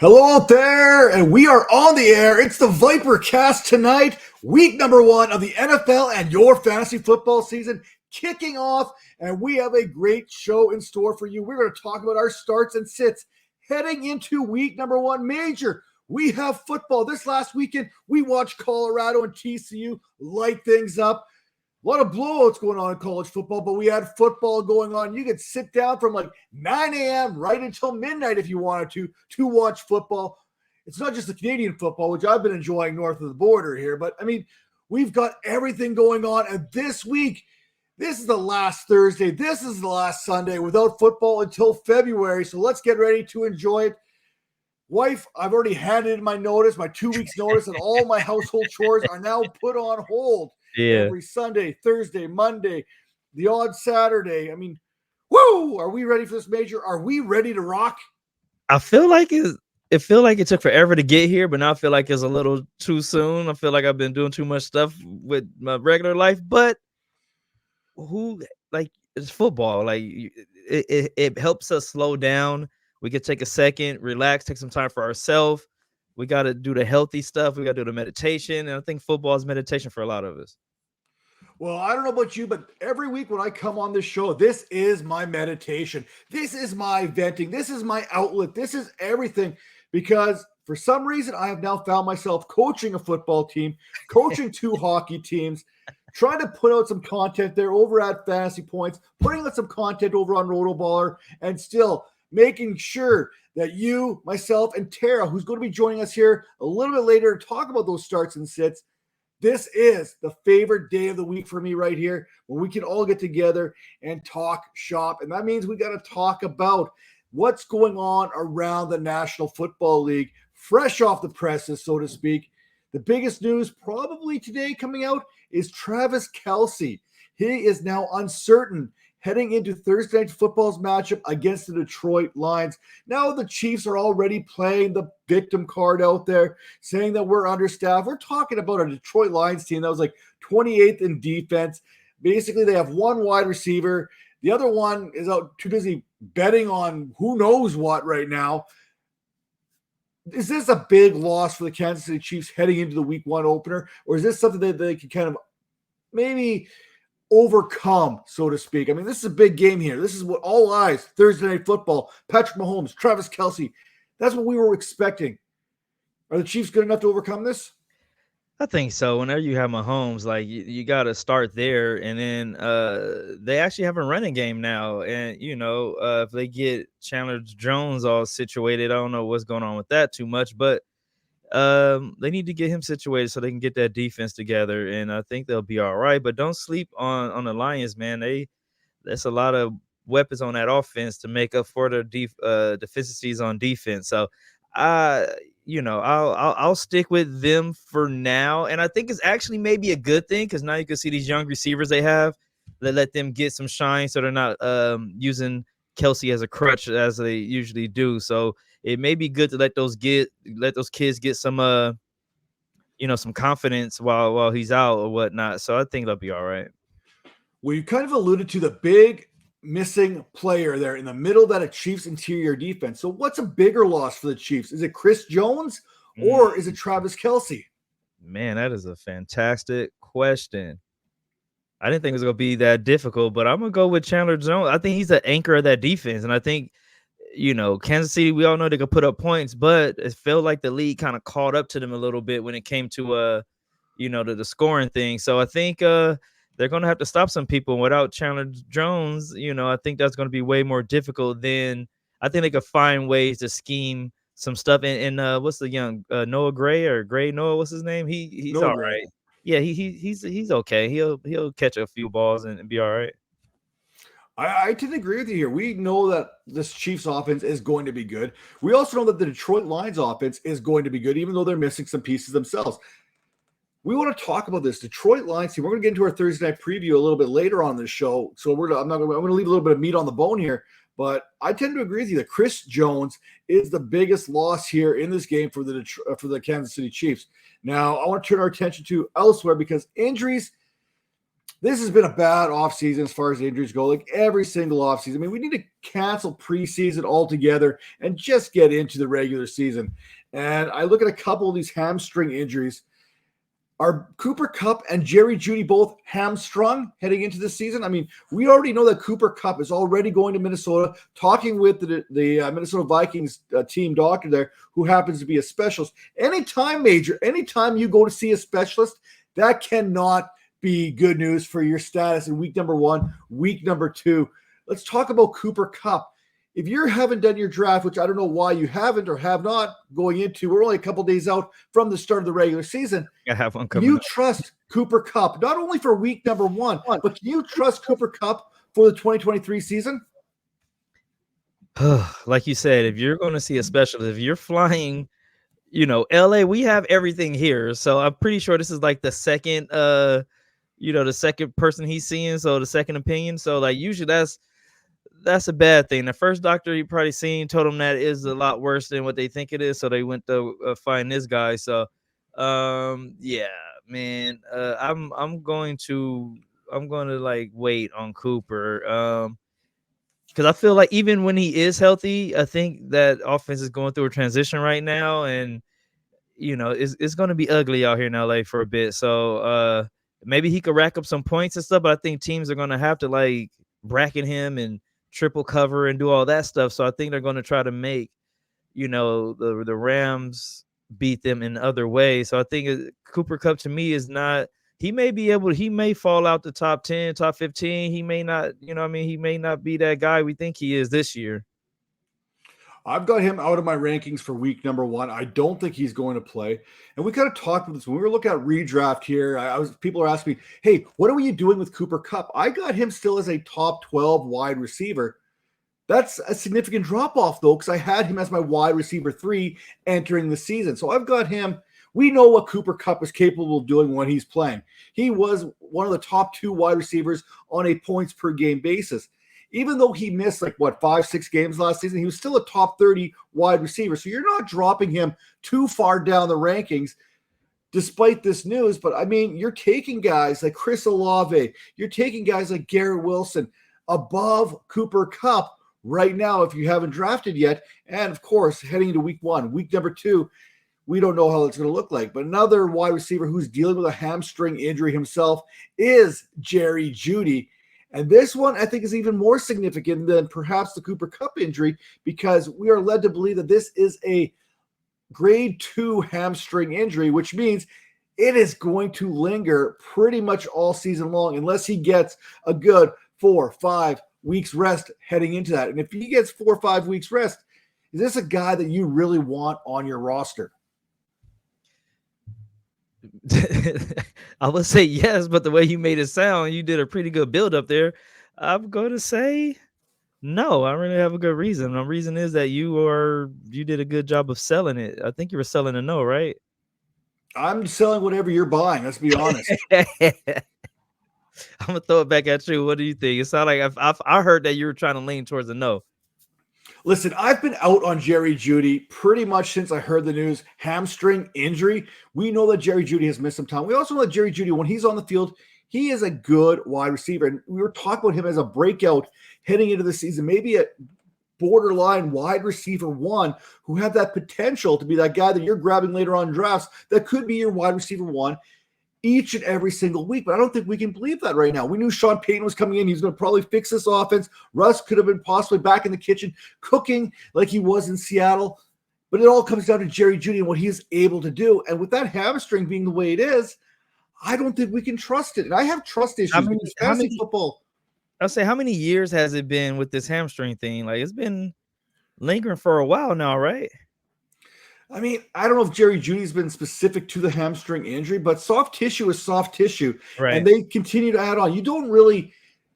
Hello out there, and we are on the air. It's the Viper Cast tonight, week number 1 of the NFL and your fantasy football season kicking off, and we have a great show in store for you. We're going to talk about our starts and sits heading into week number 1 major. We have football. This last weekend, we watched Colorado and TCU light things up. A lot of blowouts going on in college football, but we had football going on. You could sit down from like 9 a.m. right until midnight if you wanted to watch football. It's not just the Canadian football, which I've been enjoying north of the border here, but I mean, we've got everything going on. And this week, this is the last Thursday. This is the last Sunday without football until February. So let's get ready to enjoy it. Wife, I've already handed in my notice, my 2 weeks notice, and all my household chores are now put on hold. Yeah. Every Sunday, Thursday, Monday, the odd Saturday. I mean, woo! Are we ready for this major? Are we ready to rock? I feel like it took forever to get here, but now I feel like it's a little too soon. I feel like I've been doing too much stuff with my regular life, but it's football. Like it helps us slow down. We could take a second, relax, take some time for ourselves. We got to do the healthy stuff. We got to do the meditation. And I think football is meditation for a lot of us. Well, I don't know about you, but every week when I come on this show, this is my meditation. This is my venting. This is my outlet. This is everything because for some reason I have now found myself coaching a football team, coaching 2 hockey teams, trying to put out some content there over at Fantasy Points, putting out some content over on Rotoballer, and still making sure that you, myself, and Tara, who's going to be joining us here a little bit later to talk about those starts and sits, this is the favorite day of the week for me right here when we can all get together and talk shop. And that means we got to talk about what's going on around the National Football League, fresh off the presses, so to speak. The biggest news probably today coming out is Travis Kelce. He is now uncertain heading into Thursday Night Football's matchup against the Detroit Lions. Now the Chiefs are already playing the victim card out there, saying that we're understaffed. We're talking about a Detroit Lions team that was like 28th in defense. Basically, they have one wide receiver. The other one is out too busy betting on who knows what right now. Is this a big loss for the Kansas City Chiefs heading into the week 1 opener? Or is this something that they can kind of maybe overcome, so to speak? I mean, this is a big game here. This is what all eyes, Thursday Night Football, Patrick Mahomes, Travis Kelce. That's what we were expecting. Are the Chiefs good enough to overcome this? I think so. Whenever you have Mahomes, like you got to start there, and then they actually have a running game now. And if they get Chandler Jones all situated, I don't know what's going on with that too much, but they need to get him situated so they can get that defense together, and I think they'll be all right. But don't sleep on the Lions, man. That's a lot of weapons on that offense to make up for the deficiencies on defense. So I'll stick with them for now, and I think it's actually maybe a good thing because now you can see these young receivers they have. They let them get some shine, so they're not using Kelce as a crutch as they usually do. So it may be good to let those kids get some some confidence while he's out or whatnot. So I think they'll be all right. Well, you kind of alluded to the big missing player there in the middle of that Chiefs interior defense. So what's a bigger loss for the Chiefs? Is it Chris Jones or is it Travis Kelce? Man, that is a fantastic question. I didn't think it was going to be that difficult, but I'm going to go with Chandler Jones. I think he's the anchor of that defense. And I think, Kansas City, we all know they could put up points, but it felt like the league kind of caught up to them a little bit when it came to, the scoring thing. So I think they're going to have to stop some people. Without Chandler Jones, I think that's going to be way more difficult than I think they could find ways to scheme some stuff. And what's the young Noah Gray or Gray Noah? What's his name? He's Noah all Gray. right. Yeah, he's okay. He'll catch a few balls and be all right. I tend to agree with you here. We know that this Chiefs offense is going to be good. We also know that the Detroit Lions offense is going to be good, even though they're missing some pieces themselves. We want to talk about this Detroit Lions team. We're going to get into our Thursday night preview a little bit later on this show. So I'm going to leave a little bit of meat on the bone here. But I tend to agree with you that Chris Jones is the biggest loss here in this game for the Kansas City Chiefs. Now, I want to turn our attention to elsewhere because injuries This has been a bad offseason as far as injuries go, like every single offseason. I mean, we need to cancel preseason altogether and just get into the regular season. And I look at a couple of these hamstring injuries. Are Cooper Kupp and Jerry Jeudy both hamstrung heading into this season? I mean, we already know that Cooper Kupp is already going to Minnesota, talking with the Minnesota Vikings team doctor there, who happens to be a specialist. Anytime you go to see a specialist, that cannot be good news for your status in week number 1, week number 2. Let's talk about Cooper Kupp. If you haven't done your draft, which I don't know why you haven't or have not going into, we're only a couple days out from the start of the regular season. I have one coming. You trust Cooper Kupp, not only for week number 1, but can you trust Cooper Kupp for the 2023 season? Like you said, if you're going to see a specialist, if you're flying, LA, we have everything here. So I'm pretty sure this is like the second, the second person he's seeing. So the second opinion. So like usually that's a bad thing. The first doctor you probably seen told him that is a lot worse than what they think it is. So they went to find this guy. So, yeah, man, I'm going to like wait on Cooper. Because I feel like even when he is healthy, I think that offense is going through a transition right now, and it's going to be ugly out here in LA for a bit. So maybe he could rack up some points and stuff, but I think teams are going to have to like bracket him and triple cover and do all that stuff. So I think they're going to try to make the Rams beat them in other ways. So I think Cooper Kupp to me is not. He may fall out the top 10, top 15. He may not, he may not be that guy we think he is this year. I've got him out of my rankings for week number 1. I don't think he's going to play. And we kind of talked about this when we were looking at redraft here. People are asking me, hey, what are you doing with Cooper Kupp? I got him still as a top 12 wide receiver. That's a significant drop off though, because I had him as my wide receiver 3 entering the season. So I've got him. We know what Cooper Kupp is capable of doing when he's playing. He was one of the top 2 wide receivers on a points per game basis. Even though he missed 5-6 games last season, he was still a top 30 wide receiver. So you're not dropping him too far down the rankings despite this news. But I mean, you're taking guys like Chris Olave, you're taking guys like Garrett Wilson above Cooper Kupp right now if you haven't drafted yet. And of course, heading into week 1, week number 2, we don't know how it's going to look like. But another wide receiver who's dealing with a hamstring injury himself is Jerry Jeudy. And this one, I think, is even more significant than perhaps the Cooper Kupp injury, because we are led to believe that this is a grade 2 hamstring injury, which means it is going to linger pretty much all season long unless he gets a good 4-5 weeks rest heading into that. And if he gets 4 or 5 weeks rest, is this a guy that you really want on your roster? I would say yes, but the way you made it sound, you did a pretty good build up there. I'm going to say no. I really have a good reason. The reason is that you did a good job of selling it. I think you were selling a no, right? I'm selling whatever you're buying. Let's be honest. I'm gonna throw it back at you. What do you think? It sounded like I heard that you were trying to lean towards a no. Listen, I've been out on Jerry Jeudy pretty much since I heard the news. Hamstring injury. We know that Jerry Jeudy has missed some time. We also know that Jerry Jeudy, when he's on the field, he is a good wide receiver. And we were talking about him as a breakout heading into the season, maybe a borderline wide receiver 1 who had that potential to be that guy that you're grabbing later on in drafts that could be your wide receiver 1 each and every single week. But I don't think we can believe that right now. We knew Sean Payton was coming in. He was going to probably fix this offense. Russ could have been possibly back in the kitchen cooking like he was in Seattle. But it all comes down to Jerry Jeudy and what he is able to do. And with that hamstring being the way it is, I don't think we can trust it. And I have trust issues because fantasy football. I'll say, how many years has it been with this hamstring thing? Like, it's been lingering for a while now, right? I mean, I don't know if Jerry Jeudy's been specific to the hamstring injury, but soft tissue is soft tissue. Right. And they continue to add on. You don't really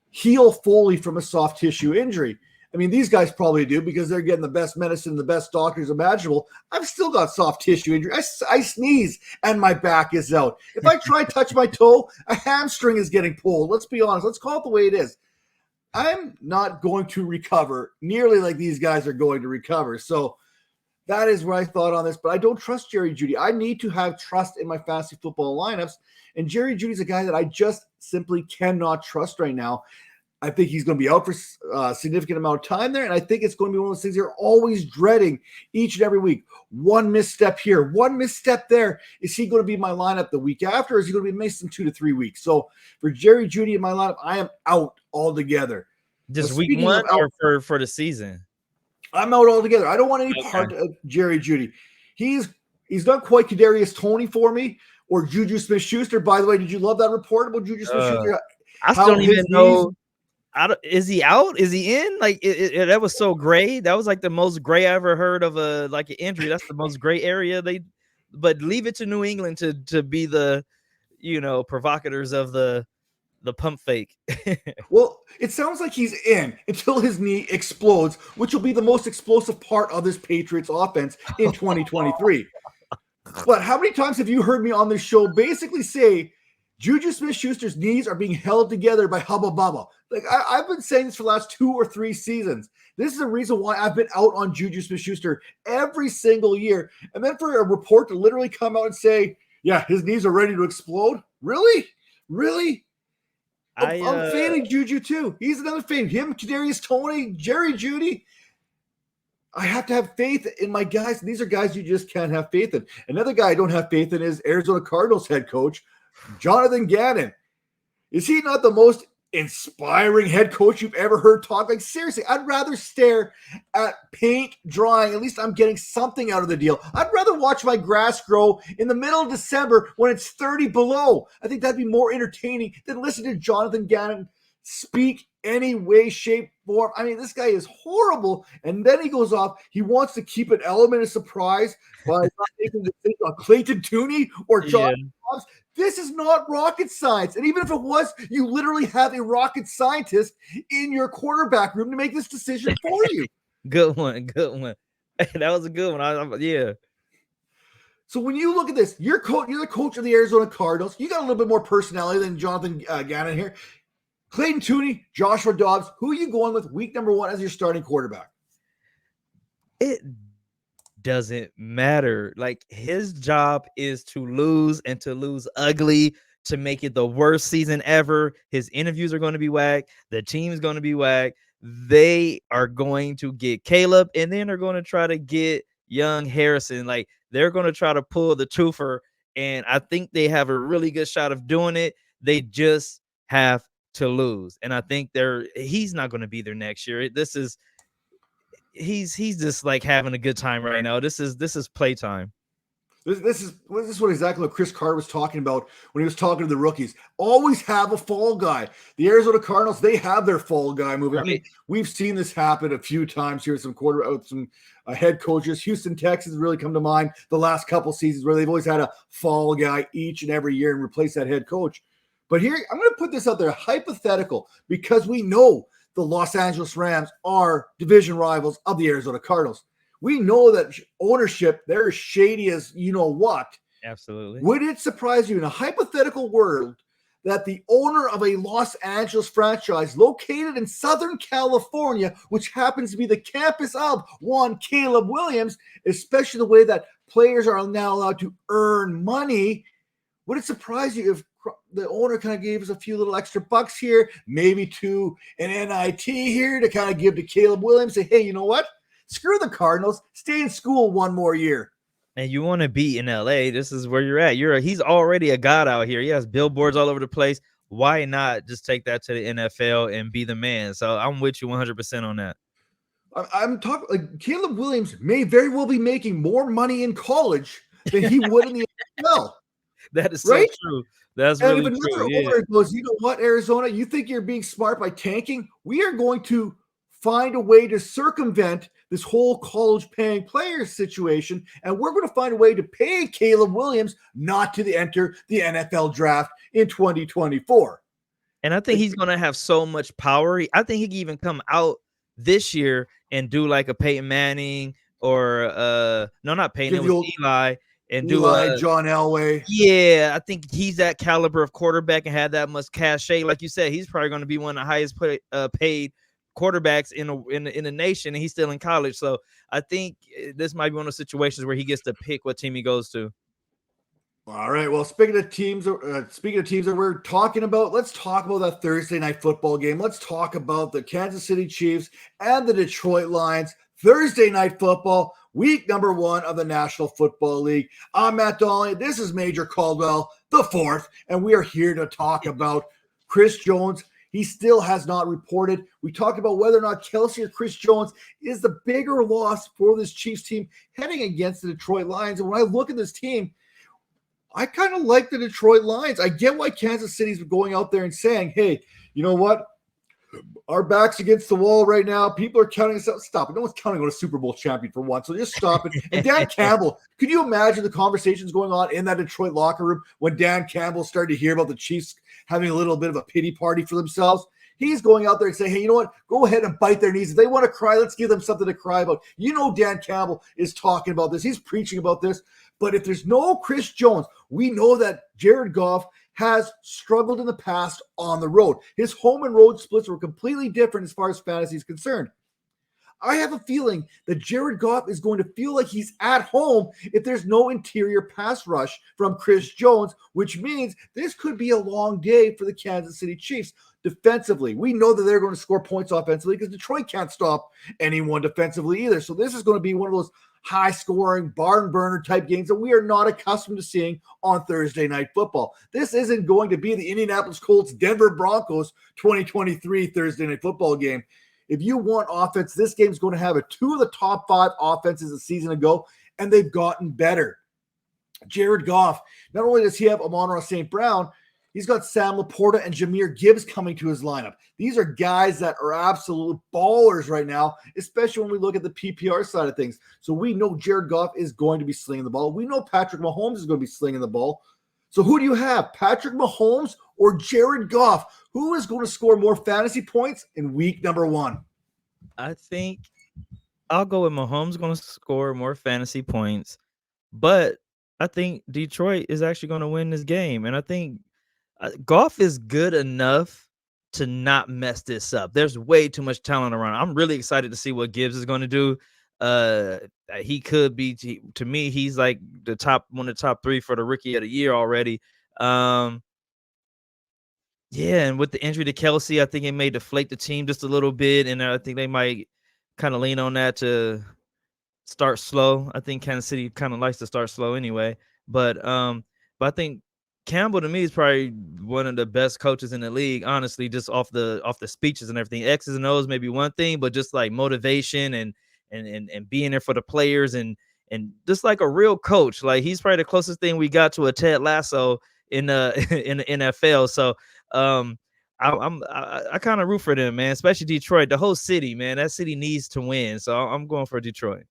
heal fully from a soft tissue injury. I mean, these guys probably do because they're getting the best medicine, the best doctors imaginable. I've still got soft tissue injury. I sneeze and my back is out. If I try to touch my toe, a hamstring is getting pulled. Let's be honest. Let's call it the way it is. I'm not going to recover nearly like these guys are going to recover. So That is where I thought on this, but I don't trust Jerry Jeudy. I need to have trust in my fantasy football lineups, and Jerry Judy's a guy that I just simply cannot trust right now. I think he's going to be out for a significant amount of time there, and I think it's going to be one of those things you're always dreading each and every week. One misstep here, one misstep there. Is he going to be in my lineup the week after, or is he going to be missing 2 to 3 weeks? So for Jerry Jeudy in my lineup, I am out altogether. Just week one or for the season? I'm out altogether. I don't want any part of Jerry Jeudy. He's not quite Kadarius Toney for me or Juju Smith-Schuster. By the way, did you love that report about Juju Smith-Schuster? I still don't even know. Is he out? Is he in? Like that was so gray. That was like the most gray I ever heard of an injury. That's the most gray area. But leave it to New England to be the provocateurs of the pump fake. Well, it sounds like he's in until his knee explodes, which will be the most explosive part of this Patriots offense in 2023. But how many times have you heard me on this show basically say Juju Smith-Schuster's knees are being held together by Hubba Bubba? Like I've been saying this for the last 2 or 3 seasons. This is the reason why I've been out on Juju Smith-Schuster every single year. And then for a report to literally come out and say, yeah, his knees are ready to explode. Really? I'm fanning Juju too. He's another fan. Him, Kadarius Toney, Jerry Jeudy. I have to have faith in my guys. These are guys you just can't have faith in. Another guy I don't have faith in is Arizona Cardinals head coach, Jonathan Gannon. Is he not the most inspiring head coach you've ever heard talk? Like, seriously, I'd rather stare at paint drying. At least I'm getting something out of the deal. I'd rather watch my grass grow in the middle of December when it's 30 below. I think that'd be more entertaining than listen to Jonathan Gannon speak any way, shape, form. I mean, this guy is horrible. And then he goes off. He wants to keep an element of surprise by not making the decision on Clayton Tooney or John Dobbs. This is not rocket science. And even if it was, you literally have a rocket scientist in your quarterback room to make this decision for you. Good one. That was a good one. Yeah. So when you look at this, you're the coach of the Arizona Cardinals. You got a little bit more personality than Jonathan Gannon here. Clayton Tooney, Joshua Dobbs, who are you going with week number 1 as your starting quarterback? It doesn't matter. Like, his job is to lose and to lose ugly, to make it the worst season ever. His interviews are going to be whack. The team's going to be whack. They are going to get Caleb, and then they're going to try to get young Harrison. Like, they're going to try to pull the twofer, and I think they have a really good shot of doing it. They just have to lose, and I think he's not going to be there next year. He's just like having a good time right now. This is playtime. This is exactly what Chris Carter was talking about when he was talking to the rookies. Always have a fall guy. The Arizona Cardinals, they have their fall guy moving. I mean, we've seen this happen a few times here. Some head coaches. Houston Texans really come to mind the last couple seasons where they've always had a fall guy each and every year and replace that head coach. But here, I'm going to put this out there, hypothetical, because we know the Los Angeles Rams are division rivals of the Arizona Cardinals. We know that ownership, they're shady as you know what. Absolutely. Would it surprise you in a hypothetical world that the owner of a Los Angeles franchise located in Southern California, which happens to be the campus of one Caleb Williams, especially the way that players are now allowed to earn money, would it surprise you if the owner kind of gave us a few little extra bucks here, maybe to an NIT here to kind of give to Caleb Williams, say, hey, you know what? Screw the Cardinals. Stay in school one more year. And you want to be in LA. This is where you're at. He's already a god out here. He has billboards all over the place. Why not just take that to the NFL and be the man? So I'm with you 100% on that. I'm talking like Caleb Williams may very well be making more money in college than he would in the NFL. That is so true. That's really true. And if another owner goes, you know what, Arizona, you think you're being smart by tanking? We are going to find a way to circumvent this whole college paying players situation, and we're going to find a way to pay Caleb Williams not to enter the NFL draft in 2024. And I think he's going to have so much power. I think he can even come out this year and do like a Peyton Manning or no, not Peyton, it was Eli. And Eli, John Elway. Yeah, I think he's that caliber of quarterback and had that much cachet. Like you said, he's probably going to be one of the highest paid quarterbacks in the nation, and he's still in college. So I think this might be one of those situations where he gets to pick what team he goes to. All right. Well, speaking of teams that we're talking about, let's talk about that Thursday night football game. Let's talk about the Kansas City Chiefs and the Detroit Lions. Thursday night football, week number 1 of the National Football League. I'm Matt Donnelly. This is Major Caldwell, the fourth, and we are here to talk about Chris Jones. He still has not reported. We talked about whether or not Kelce or Chris Jones is the bigger loss for this Chiefs team heading against the Detroit Lions. And when I look at this team, I kind of like the Detroit Lions. I get why Kansas City's going out there and saying, hey, you know what? Our back's against the wall right now. People are counting us out. Stop it. No one's counting on a Super Bowl champion for once. So just stop it. And Dan Campbell, could you imagine the conversations going on in that Detroit locker room when Dan Campbell started to hear about the Chiefs having a little bit of a pity party for themselves? He's going out there and saying, hey, you know what? Go ahead and bite their knees. If they want to cry, let's give them something to cry about. You know Dan Campbell is talking about this. He's preaching about this. But if there's no Chris Jones, we know that Jared Goff has struggled in the past on the road. His home and road splits were completely different as far as fantasy is concerned. I have a feeling that Jared Goff is going to feel like he's at home if there's no interior pass rush from Chris Jones, which means this could be a long day for the Kansas City Chiefs defensively. We know that they're going to score points offensively because Detroit can't stop anyone defensively either. So this is going to be one of those high-scoring, barn-burner type games that we are not accustomed to seeing on Thursday Night Football. This isn't going to be the Indianapolis Colts, Denver Broncos 2023 Thursday Night Football game. If you want offense, this game is going to have 2 of the top 5 offenses a season ago, and they've gotten better. Jared Goff, not only does he have Amon-Ra St. Brown, he's got Sam Laporta and Jahmyr Gibbs coming to his lineup. These are guys that are absolute ballers right now, especially when we look at the PPR side of things. So we know Jared Goff is going to be slinging the ball. We know Patrick Mahomes is going to be slinging the ball. So who do you have, Patrick Mahomes or Jared Goff? Who is going to score more fantasy points in week number 1? I think I'll go with Mahomes going to score more fantasy points, but I think Detroit is actually going to win this game. And I think Goff is good enough to not mess this up. There's way too much talent around. I'm really excited to see what Gibbs is going to do. He could be, to me, he's like one of the top 3 for the rookie of the year already. Yeah, and with the injury to Kelce, I think it may deflate the team just a little bit, and I think they might kind of lean on that to start slow. I think Kansas City kind of likes to start slow anyway, but I think Campbell to me is probably one of the best coaches in the league, honestly, just off the speeches and everything. X's and O's may be one thing, but just like motivation and being there for the players and just like a real coach. Like he's probably the closest thing we got to a Ted Lasso in the NFL. So I kind of root for them, man, especially Detroit, the whole city, man. That city needs to win. So I'm going for Detroit.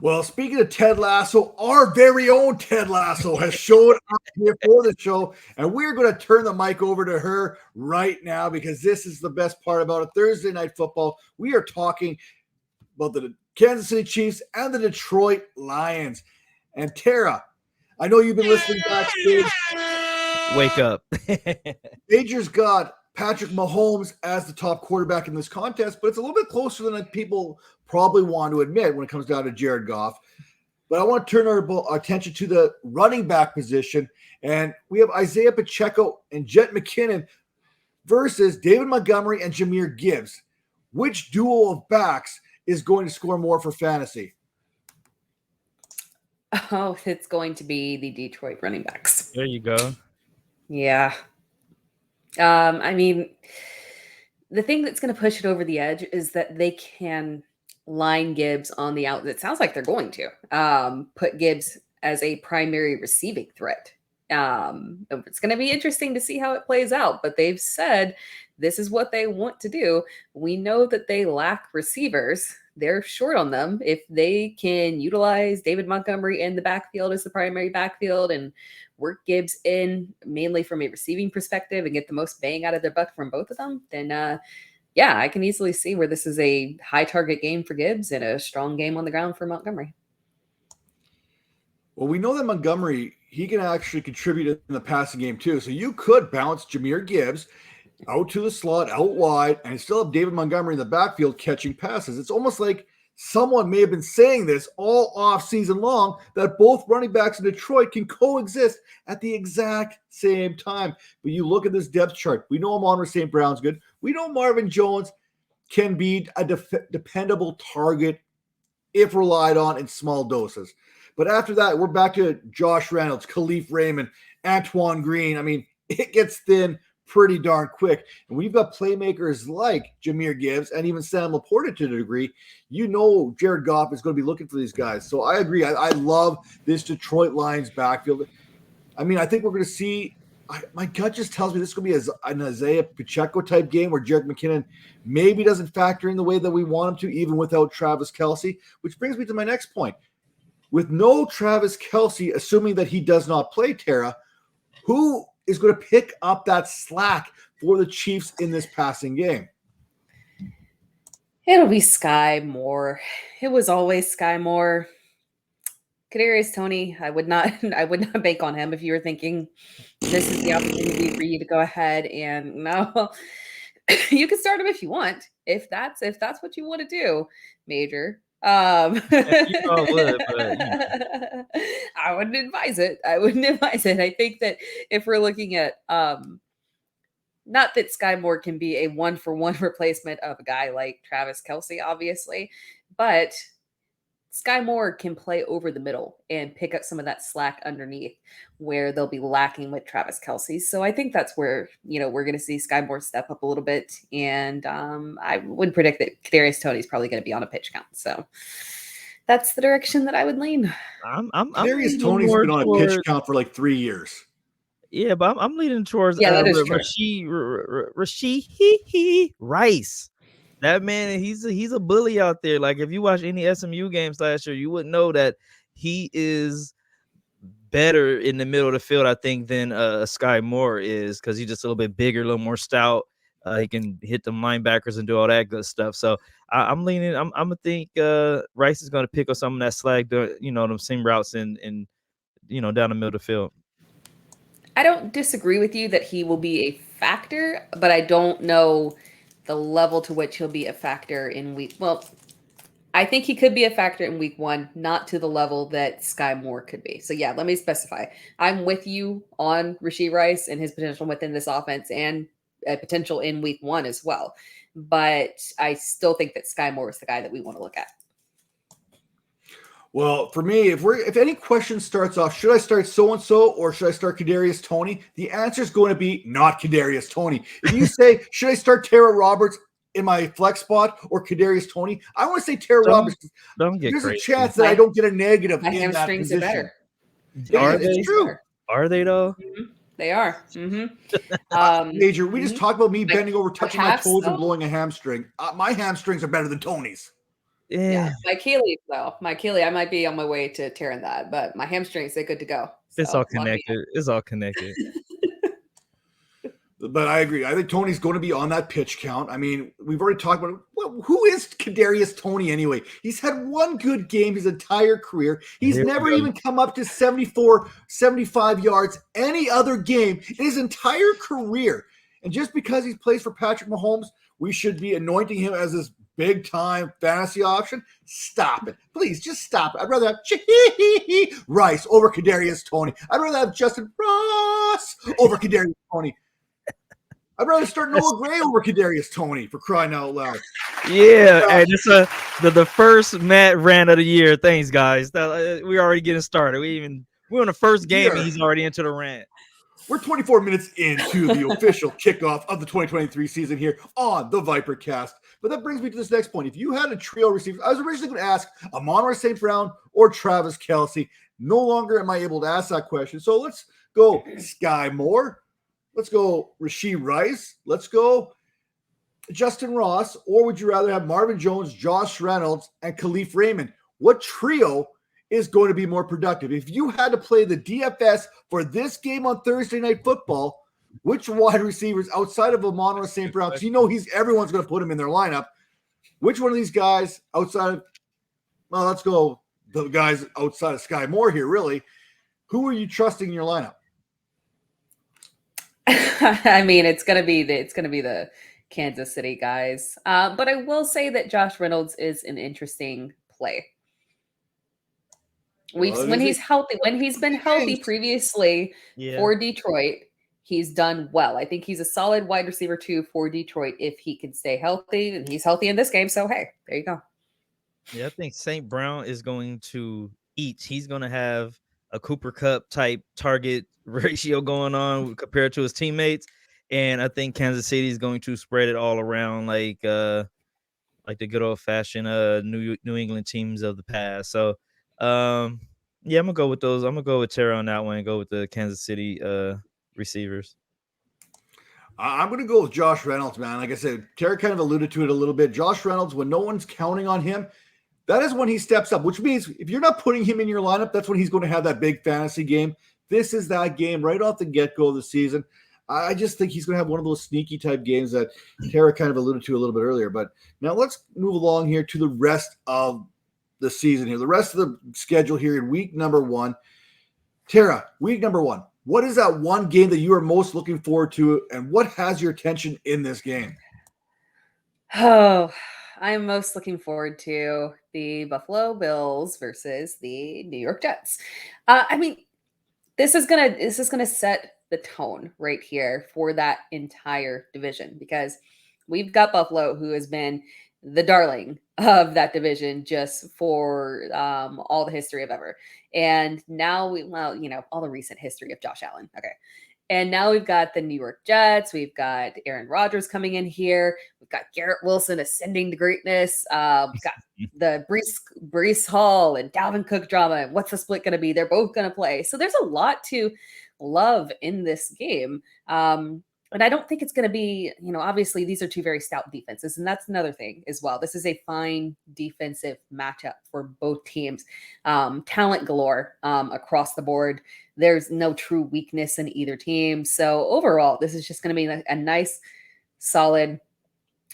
Well, speaking of Ted Lasso, our very own Ted Lasso has showed up here for the show, and we're going to turn the mic over to her right now because this is the best part about it. Thursday Night Football, we are talking about the Kansas City Chiefs and the Detroit Lions. And Tara, I know you've been listening backstage. Wake up. Major's got Patrick Mahomes as the top quarterback in this contest, but it's a little bit closer than people probably want to admit when it comes down to Jared Goff. But I want to turn our attention to the running back position, and we have Isaiah Pacheco and Jet McKinnon versus David Montgomery and Jahmyr Gibbs. Which duo of backs is going to score more for fantasy? Oh, it's going to be the Detroit running backs. There you go. Yeah. I mean, the thing that's going to push it over the edge is that they can line Gibbs on the out. It sounds like they're going to put Gibbs as a primary receiving threat. It's going to be interesting to see how it plays out, but they've said this is what they want to do. We know that they lack receivers. They're short on them. If they can utilize David Montgomery in the backfield as the primary backfield and work Gibbs in mainly from a receiving perspective and get the most bang out of their buck from both of them, then yeah, I can easily see where this is a high target game for Gibbs and a strong game on the ground for Montgomery. Well, we know that Montgomery, he can actually contribute in the passing game too. So you could bounce Jahmyr Gibbs out to the slot, out wide, and still have David Montgomery in the backfield catching passes. It's almost like someone may have been saying this all off season long, that both running backs in Detroit can coexist at the exact same time. But you look at this depth chart. We know Amon-Ra St. Brown's good. We know Marvin Jones can be a dependable target if relied on in small doses. But after that, we're back to Josh Reynolds, Khalif Raymond, Antoine Green. I mean, it gets thin pretty darn quick. And we've got playmakers like Jahmyr Gibbs and even Sam Laporta to a degree. You know Jared Goff is going to be looking for these guys. So I agree. I love this Detroit Lions backfield. I mean, I think we're going to see my gut just tells me this is going to be an Isaiah Pacheco type game where Jerick McKinnon maybe doesn't factor in the way that we want him to, even without Travis Kelce, which brings me to my next point. With no Travis Kelce, assuming that he does not play, Tara, who is going to pick up that slack for the Chiefs in this passing game? It'll be Sky Moore. It was always Sky Moore. Kadarius Toney, I would not bank on him if you were thinking this is the opportunity for you to go ahead and no. You can start him if you want, if that's what you want to do, Major. I would, but I wouldn't advise it. I think that if we're looking at not that Sky Moore can be a 1-for-1 replacement of a guy like Travis Kelce, obviously, but Sky Moore can play over the middle and pick up some of that slack underneath where they'll be lacking with Travis Kelce. So I think that's where, we're going to see Sky Moore step up a little bit. And I would predict that Kadarius Toney is probably going to be on a pitch count. So that's the direction that I would lean. Kadarius Toney's been on a pitch count for like 3 years. Yeah, but I'm leaning towards Rashee Rice. That man, he's a bully out there. Like if you watch any SMU games last year, you would know that he is better in the middle of the field, I think, than Sky Moore is, because he's just a little bit bigger, a little more stout. He can hit the linebackers and do all that good stuff. So I'm leaning. I'm gonna think Rice is gonna pick up some of that slack, them seam routes and down the middle of the field. I don't disagree with you that he will be a factor, but I don't know the level to which he'll be a factor in I think he could be a factor in week 1, not to the level that Sky Moore could be. So yeah, let me specify. I'm with you on Rashee Rice and his potential within this offense and potential in week 1 as well. But I still think that Sky Moore is the guy that we want to look at. Well, for me, if any question starts off, should I start so-and-so or should I start Kadarius Toney? The answer is going to be not Kadarius Toney. If you say, should I start Tara Roberts in my flex spot or Kadarius Toney? I want to say Tara Roberts. There's a chance that I don't get a negative my in that position. Are better. It's true. Are they though? Mm-hmm. They are. Mm-hmm. Major, we just talked about me bending over, touching my toes and blowing a hamstring. My hamstrings are better than Tony's. Yeah, my Achilles though. I might be on my way to tearing that, but my hamstrings, they're good to go. So, it's all connected. It's all connected. But I agree. I think Toney's going to be on that pitch count. I mean, we've already talked about who is Kadarius Toney anyway? He's had one good game his entire career. He's never even come up to 74, 75 yards any other game in his entire career. And just because he plays for Patrick Mahomes, we should be anointing him as this big-time fantasy option? Stop it. Please, just stop it. I'd rather have Rice over Kadarius Toney. I'd rather have Justin Ross over Kadarius Toney. I'd rather start Noah Gray over Kadarius Toney, for crying out loud. Yeah, and it's the first Matt rant of the year. Thanks, guys. We're already getting started. We're on the first game, and he's already into the rant. We're 24 minutes into the official kickoff of the 2023 season here on the Vipercast. But that brings me to this next point. If you had a trio receiver, I was originally going to ask Amon-Ra St. Brown or Travis Kelce. No longer am I able to ask that question. So let's go Sky Moore. Let's go Rashee Rice. Let's go Justin Ross. Or would you rather have Marvin Jones, Josh Reynolds, and Khalif Raymond? What trio is going to be more productive? If you had to play the DFS for this game on Thursday Night Football, which wide receivers outside of Amon-Ra St. Brown, because everyone's going to put him in their lineup, which one of these guys outside of, well, let's go the guys outside of Sky Moore here, really, who are you trusting in your lineup? I mean, it's gonna be the Kansas City guys. But I will say that Josh Reynolds is an interesting play. Well, it When is a he's healthy, when he's been healthy case. previously Yeah. for Detroit, he's done well. I think he's a solid wide receiver too for Detroit if he can stay healthy, and he's healthy in this game. So hey, there you go. Yeah, I think St. Brown is going to eat. He's going to have a Cooper Cup type target ratio going on compared to his teammates, and I think Kansas City is going to spread it all around like the good old fashioned New England teams of the past. So, um, yeah, I'm gonna go with those. I'm gonna go with Terra on that one and go with the Kansas City receivers. I'm going to go with Josh Reynolds, man. Like I said, Terry kind of alluded to it a little bit. Josh Reynolds, when no one's counting on him, that is when he steps up, which means if you're not putting him in your lineup, that's when he's going to have that big fantasy game. This is that game right off the get-go of the season. I just think he's going to have one of those sneaky type games that Tara kind of alluded to a little bit earlier. But now let's move along here to the rest of the season here, the rest of the schedule here in week number 1. Tara, week number 1. What is that one game that you are most looking forward to, and what has your attention in this game? Oh, I'm most looking forward to the Buffalo Bills versus the New York Jets. I mean, this is gonna set the tone right here for that entire division because we've got Buffalo, who has been the darling of that division just for all the history of ever, and now all the recent history of Josh Allen. Okay, and now we've got the New York Jets. We've got Aaron Rodgers coming in here. We've got Garrett Wilson ascending to greatness. We've got the Brees Hall and Dalvin Cook drama. And what's the split going to be? They're both going to play. So there's a lot to love in this game. And I don't think it's going to be, obviously these are two very stout defenses. And that's another thing as well. This is a fine defensive matchup for both teams. Talent galore across the board. There's no true weakness in either team. So overall, this is just going to be a nice, solid,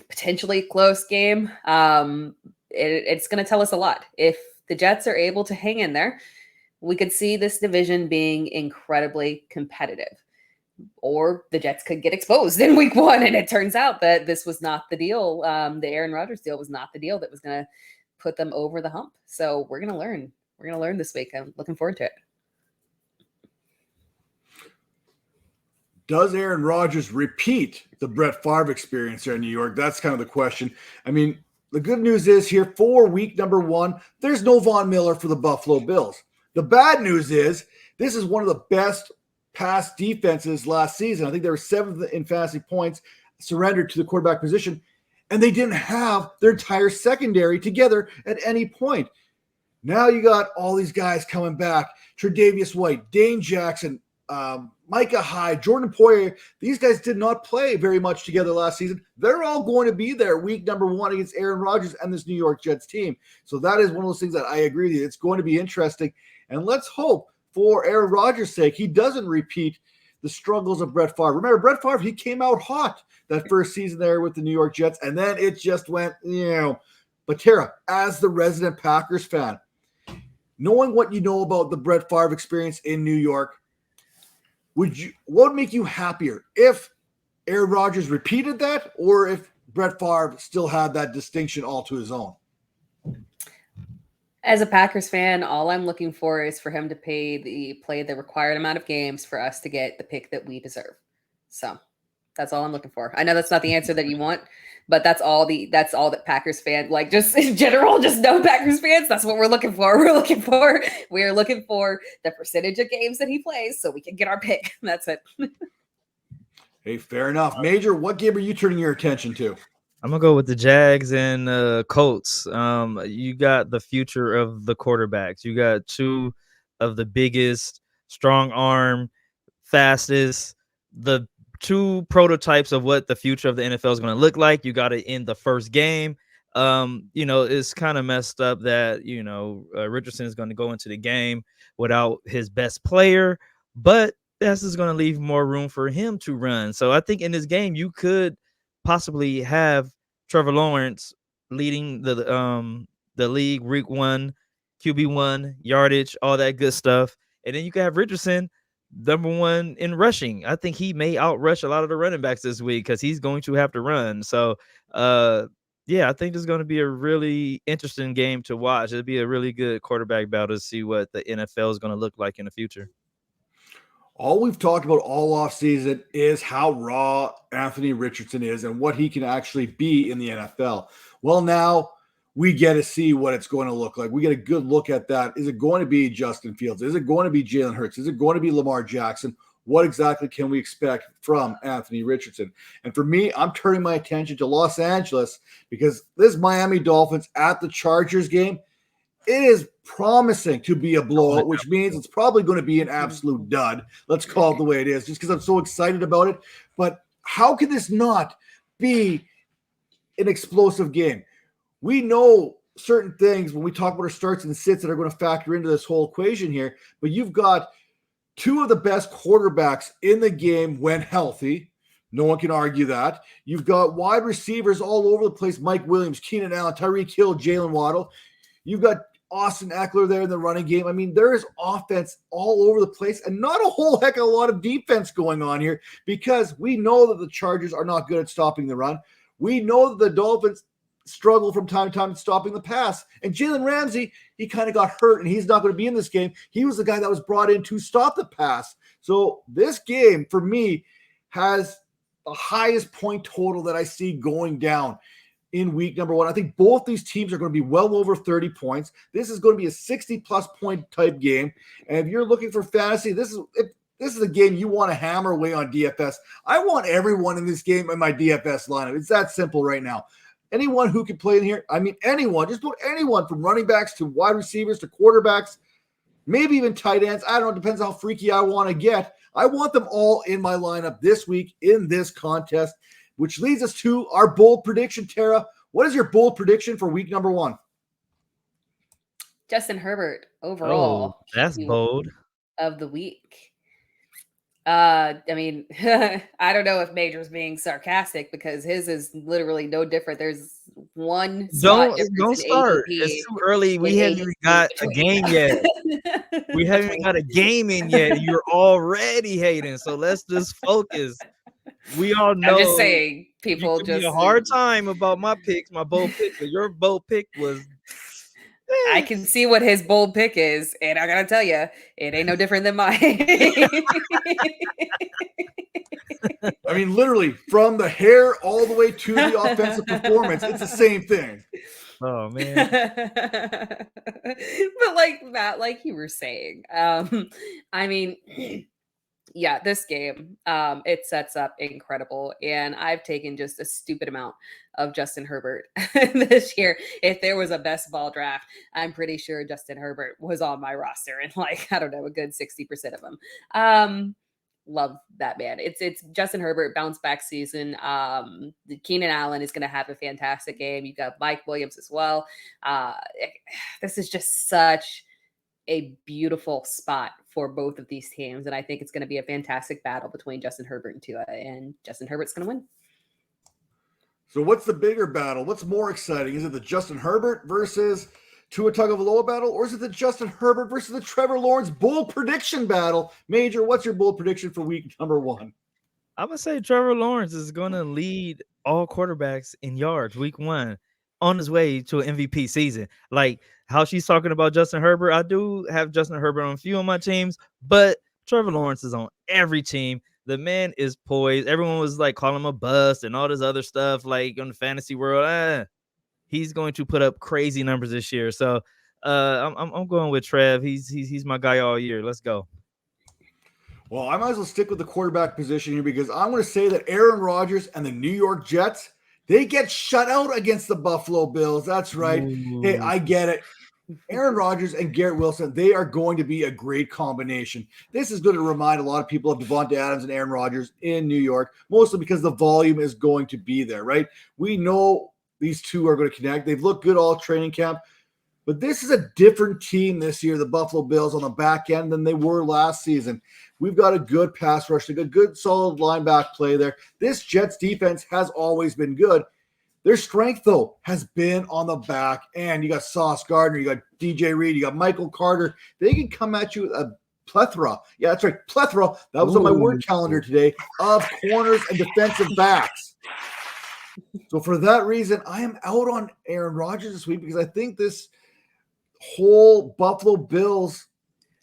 potentially close game. It's going to tell us a lot. If the Jets are able to hang in there, we could see this division being incredibly competitive. Or the Jets could get exposed in week 1. And it turns out that this was not the deal. The Aaron Rodgers deal was not the deal that was going to put them over the hump. So we're going to learn. We're going to learn this week. I'm looking forward to it. Does Aaron Rodgers repeat the Brett Favre experience here in New York? That's kind of the question. I mean, the good news is here for week number 1, there's no Von Miller for the Buffalo Bills. The bad news is this is one of the best pass defenses last season. I think they were 7th in fantasy points surrendered to the quarterback position, and they didn't have their entire secondary together at any point. Now you got all these guys coming back. Tre'Davious White, Dane Jackson, Micah Hyde, Jordan Poyer. These guys did not play very much together last season. They're all going to be there week number 1 against Aaron Rodgers and this New York Jets team. So that is one of those things that I agree with you. It's going to be interesting. And let's hope for Aaron Rodgers' sake, he doesn't repeat the struggles of Brett Favre. Remember, Brett Favre, he came out hot that first season there with the New York Jets, and then it just went, But Tara, as the resident Packers fan, knowing what you know about the Brett Favre experience in New York, what would make you happier if Aaron Rodgers repeated that, or if Brett Favre still had that distinction all to his own? As a Packers fan, all I'm looking for is for him to play the required amount of games for us to get the pick that we deserve. So that's all I'm looking for. I know that's not the answer that you want, but that's all that Packers fan, like just in general, just no Packers fans. That's what we're looking for. We're looking for the percentage of games that he plays so we can get our pick. That's it. Hey, fair enough. Major, what game are you turning your attention to? I'm gonna go with the Jags and Colts. You got the future of the quarterbacks. You got 2 of the biggest, strong arm, fastest, the 2 prototypes of what the future of the NFL is going to look like. You got it in the first game. It's kind of messed up that Richardson is going to go into the game without his best player, but that's just going to leave more room for him to run. So I think in this game you could possibly have Trevor Lawrence leading the league week 1, QB1, yardage, all that good stuff. And then you can have Richardson number one in rushing. I think he may outrush a lot of the running backs this week because he's going to have to run. So, yeah, I think it's going to be a really interesting game to watch. It'll be a really good quarterback battle to see what the NFL is going to look like in the future. All we've talked about all offseason is how raw Anthony Richardson is and what he can actually be in the NFL. Well, now we get to see what it's going to look like. We get a good look at that. Is it going to be Justin Fields? Is it going to be Jalen Hurts? Is it going to be Lamar Jackson? What exactly can we expect from Anthony Richardson? And for me, I'm turning my attention to Los Angeles because this Miami Dolphins at the Chargers game, it is promising to be a blowout, which means it's probably going to be an absolute dud. Let's call it the way it is, just because I'm so excited about it. But how can this not be an explosive game? We know certain things when we talk about our starts and sits that are going to factor into this whole equation here, but you've got two of the best quarterbacks in the game when healthy. No one can argue that. You've got wide receivers all over the place: Mike Williams, Keenan Allen, Tyreek Hill, Jalen Waddle. You've got Austin Eckler there in the running game. I mean, there is offense all over the place and not a whole heck of a lot of defense going on here because we know that the Chargers are not good at stopping the run. We know that the Dolphins struggle from time to time in stopping the pass. And Jalen Ramsey, he kind of got hurt and he's not going to be in this game. He was the guy that was brought in to stop the pass. So this game, for me, has the highest point total that I see going down in week number one. I think both these teams are going to be well over 30 points. This is going to be a 60-plus point type game. And if you're looking for fantasy, this is a game you want to hammer away on DFS. I want everyone in this game in my DFS lineup. It's that simple right now. Anyone who can play in here, I mean anyone, just put anyone from running backs to wide receivers to quarterbacks, maybe even tight ends. I don't know. It depends how freaky I want to get. I want them all in my lineup this week in this contest, which leads us to our bold prediction. Tara, what is your bold prediction for week number one? Justin Herbert overall. Oh, that's bold. Of the week. I mean, I don't know if Major's being sarcastic because his is literally no different. There's one. Don't start. It's too early. We haven't even got a game yet. We haven't even got a game in yet. You're already hating. So let's just focus. We all know. I'm just saying, people just a hard time about my picks, my bold pick, but your bold pick was. I can see what his bold pick is, and I gotta tell you, it ain't no different than mine. I mean, literally, from the hair all the way to the offensive performance, it's the same thing. Oh man! But like Matt, like you were saying, I mean. Yeah, this game, it sets up incredible. And I've taken just a stupid amount of Justin Herbert this year. If there was a best ball draft, I'm pretty sure Justin Herbert was on my roster. And like, I don't know, a good 60% of them. Love that man. It's Justin Herbert bounce back season. Keenan Allen is going to have a fantastic game. You got Mike Williams as well. This is just such a beautiful spot for both of these teams. And I think it's going to be a fantastic battle between Justin Herbert and Tua, and Justin Herbert's going to win. So what's the bigger battle? What's more exciting? Is it the Justin Herbert versus Tua Tagovailoa battle, or is it the Justin Herbert versus the Trevor Lawrence bold prediction battle? Major, what's your bold prediction for week number one? I'm going to say Trevor Lawrence is going to lead all quarterbacks in yards week one on his way to an MVP season. Like how she's talking about Justin Herbert, I do have Justin Herbert on a few of my teams, but Trevor Lawrence is on every team. The man is poised. Everyone was like calling him a bust and all this other stuff like on the fantasy world. He's going to put up crazy numbers this year. So I'm going with Trev. He's my guy all year. Let's go. Well, I might as well stick with the quarterback position here because I'm going to say that Aaron Rodgers and the New York Jets, they get shut out against the Buffalo Bills. That's right. Ooh. Hey, I get it. Aaron Rodgers and Garrett Wilson, they are going to be a great combination. This is going to remind a lot of people of Devontae Adams and Aaron Rodgers in New York, mostly because the volume is going to be there, right? We know these two are going to connect. They've looked good all training camp. But this is a different team this year, the Buffalo Bills, on the back end than they were last season. We've got a good pass rush, a good solid linebacker play there. This Jets defense has always been good. Their strength, though, has been on the back end. You got Sauce Gardner, you got DJ Reed, you got Michael Carter. They can come at you with a plethora. Yeah, that's right. Plethora. That was on my word calendar today of corners and defensive backs. So for that reason, I am out on Aaron Rodgers this week because I think this whole Buffalo Bills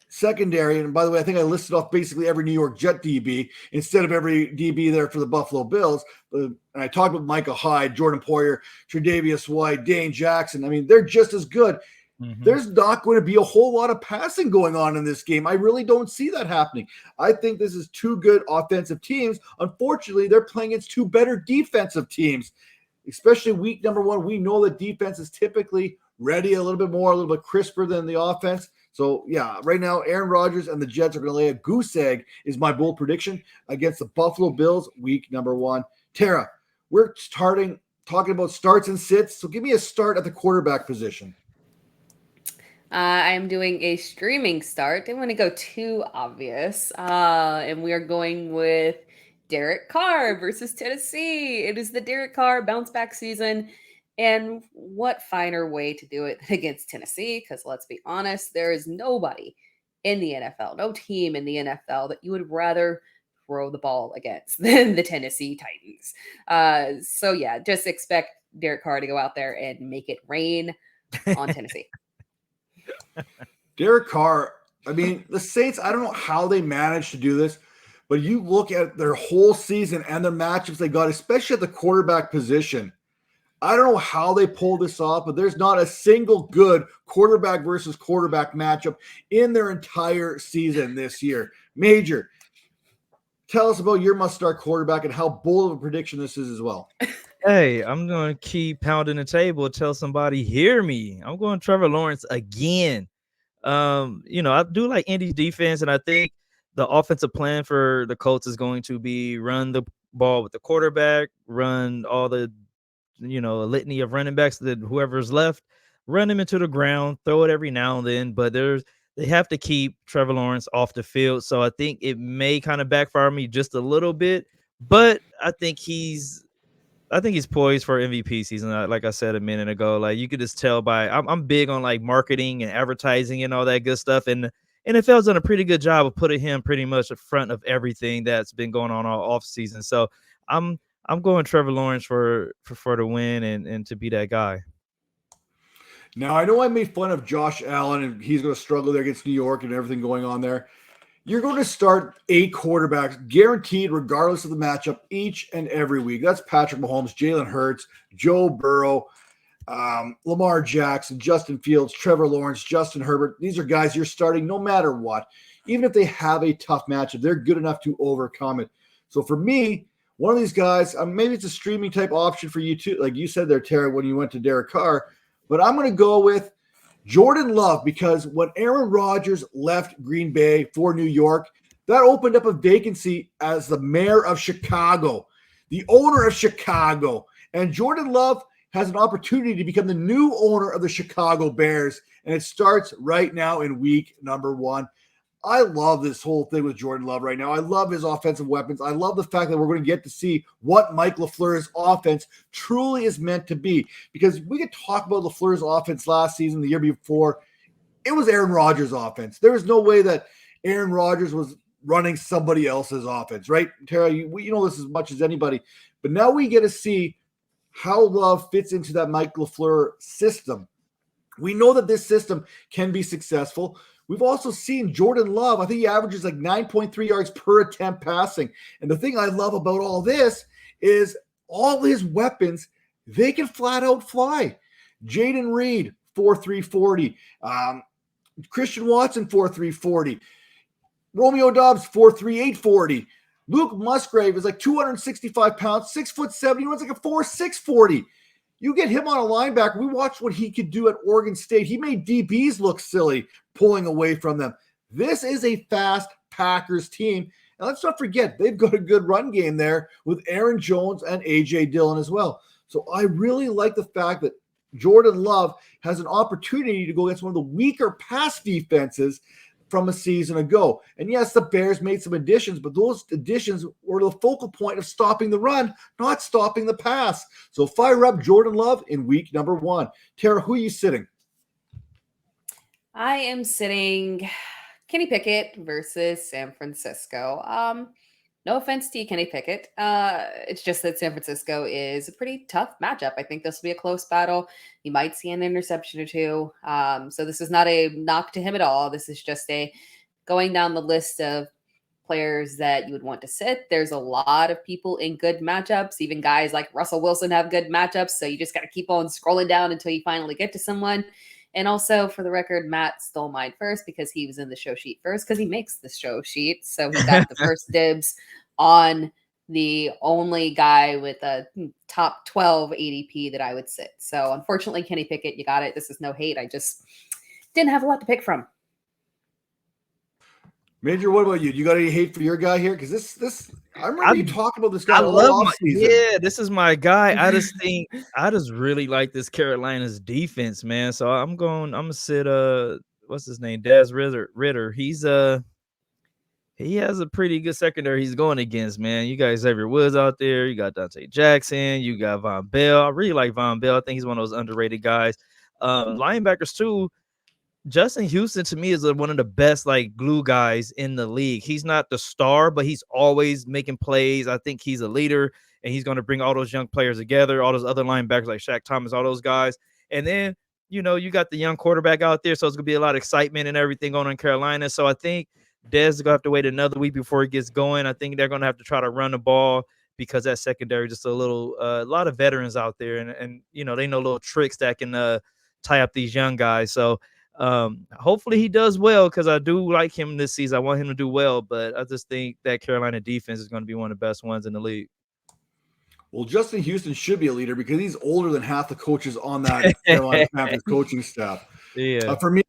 secondary, and by the way, I think I listed off basically every New York Jet DB instead of every DB there for the Buffalo Bills. And I talked with Micah Hyde, Jordan Poyer, Tre'Davious White, Dane Jackson. I mean, they're just as good. There's not going to be a whole lot of passing going on in this game. I really don't see that happening. I think this is two good offensive teams. Unfortunately, they're playing against two better defensive teams, especially week number one. We know that defense is typically ready a little bit more, a little bit crisper than the offense. So, yeah, right now, Aaron Rodgers and the Jets are going to lay a goose egg is my bold prediction against the Buffalo Bills week number one. Tara, we're talking about starts and sits. So give me a start at the quarterback position. I'm doing a streaming start. Didn't want to go too obvious. And we are going with Derek Carr versus Tennessee. It is the Derek Carr bounce back season. And what finer way to do it than against Tennessee? Because let's be honest, there is nobody in the NFL, no team in the NFL that you would rather throw the ball against than the Tennessee Titans. So yeah, just expect Derek Carr to go out there and make it rain on Tennessee. Derek Carr, I mean, the Saints, I don't know how they managed to do this, but you look at their whole season and the matchups they got, especially at the quarterback position. I don't know how they pulled this off, but there's not a single good quarterback versus quarterback matchup in their entire season this year. Major, tell us about your must-start quarterback and how bold of a prediction this is as well. Hey, I'm going to keep pounding the table, tell somebody, hear me. I'm going Trevor Lawrence again. I do like Indy's defense, and I think the offensive plan for the Colts is going to be run the ball with the quarterback, run all the, a litany of running backs that whoever's left, run them into the ground, throw it every now and then. But they have to keep Trevor Lawrence off the field. So I think it may kind of backfire me just a little bit, but I think he's poised for MVP season. Like I said a minute ago, like you could just tell by I'm big on like marketing and advertising and all that good stuff. And NFL's done a pretty good job of putting him pretty much in front of everything that's been going on all off season. So I'm going Trevor Lawrence for the win and to be that guy. Now, I know I made fun of Josh Allen and he's going to struggle there against New York and everything going on there. You're going to start 8 quarterbacks guaranteed regardless of the matchup each and every week. That's Patrick Mahomes, Jalen Hurts, Joe Burrow, Lamar Jackson, Justin Fields, Trevor Lawrence, Justin Herbert. These are guys you're starting no matter what. Even if they have a tough matchup, they're good enough to overcome it. So for me, one of these guys, maybe it's a streaming type option for you too. Like you said there, Tara, when you went to Derek Carr, but I'm going to go with Jordan Love, because when Aaron Rodgers left Green Bay for New York, that opened up a vacancy as the mayor of Chicago, the owner of Chicago. And Jordan Love has an opportunity to become the new owner of the Chicago Bears. And it starts right now in week number 1. I love this whole thing with Jordan Love right now. I love his offensive weapons. I love the fact that we're going to get to see what Mike LaFleur's offense truly is meant to be. Because we could talk about LaFleur's offense last season, the year before. It was Aaron Rodgers' offense. There was no way that Aaron Rodgers was running somebody else's offense, right? Tara, you know this as much as anybody. But now we get to see how Love fits into that Mike LaFleur system. We know that this system can be successful. We've also seen Jordan Love. I think he averages like 9.3 yards per attempt passing. And the thing I love about all this is all his weapons, they can flat out fly. Jaden Reed, 4.3 40. Christian Watson, 4.3 40. Romeo Dobbs, 4.3 840. Luke Musgrave is like 265 pounds, 6'7". He runs like a 4.6 40. You get him on a linebacker. We watched what he could do at Oregon State. He made DBs look silly pulling away from them. This is a fast Packers team. And let's not forget, they've got a good run game there with Aaron Jones and A.J. Dillon as well. So I really like the fact that Jordan Love has an opportunity to go against one of the weaker pass defenses from a season ago. And yes, the Bears made some additions, but those additions were the focal point of stopping the run, not stopping the pass. So fire up Jordan Love in week number 1. Tara, who are you sitting? I am sitting Kenny Pickett versus San Francisco. No offense to you, Kenny Pickett. It's just that San Francisco is a pretty tough matchup. I think this will be a close battle. You might see an interception or two. So this is not a knock to him at all. This is just a going down the list of players that you would want to sit. There's a lot of people in good matchups. Even guys like Russell Wilson have good matchups. So you just got to keep on scrolling down until you finally get to someone. And also, for the record, Matt stole mine first because he was in the show sheet first because he makes the show sheet. So he got the first dibs on the only guy with a top 12 ADP that I would sit. So unfortunately, Kenny Pickett, you got it. This is no hate. I just didn't have a lot to pick from. Major, what about you? You got any hate for your guy here? Because this I remember you talking about this guy all offseason. This is my guy. I just really like this Carolina's defense, man. So I'm gonna sit what's his name? Des Ritter. He has a pretty good secondary he's going against, man. You got Xavier Woods out there, you got Dante Jackson, you got Von Bell. I really like Von Bell. I think he's one of those underrated guys. Linebackers too. Justin Houston to me is one of the best like glue guys in the league. He's not the star, but he's always making plays. I think he's a leader, and he's going to bring all those young players together, all those other linebackers like Shaq Thomas, all those guys. And then, you got the young quarterback out there, so it's going to be a lot of excitement and everything going on in Carolina. So I think Dez is going to have to wait another week before he gets going. I think they're going to have to try to run the ball because that secondary just a lot of veterans out there, and they know little tricks that can tie up these young guys. So hopefully he does well because I do like him this season. I want him to do well, but I just think that Carolina defense is going to be one of the best ones in the league. Well, Justin Houston should be a leader because he's older than half the coaches on that Carolina Panthers coaching staff. Yeah. For me,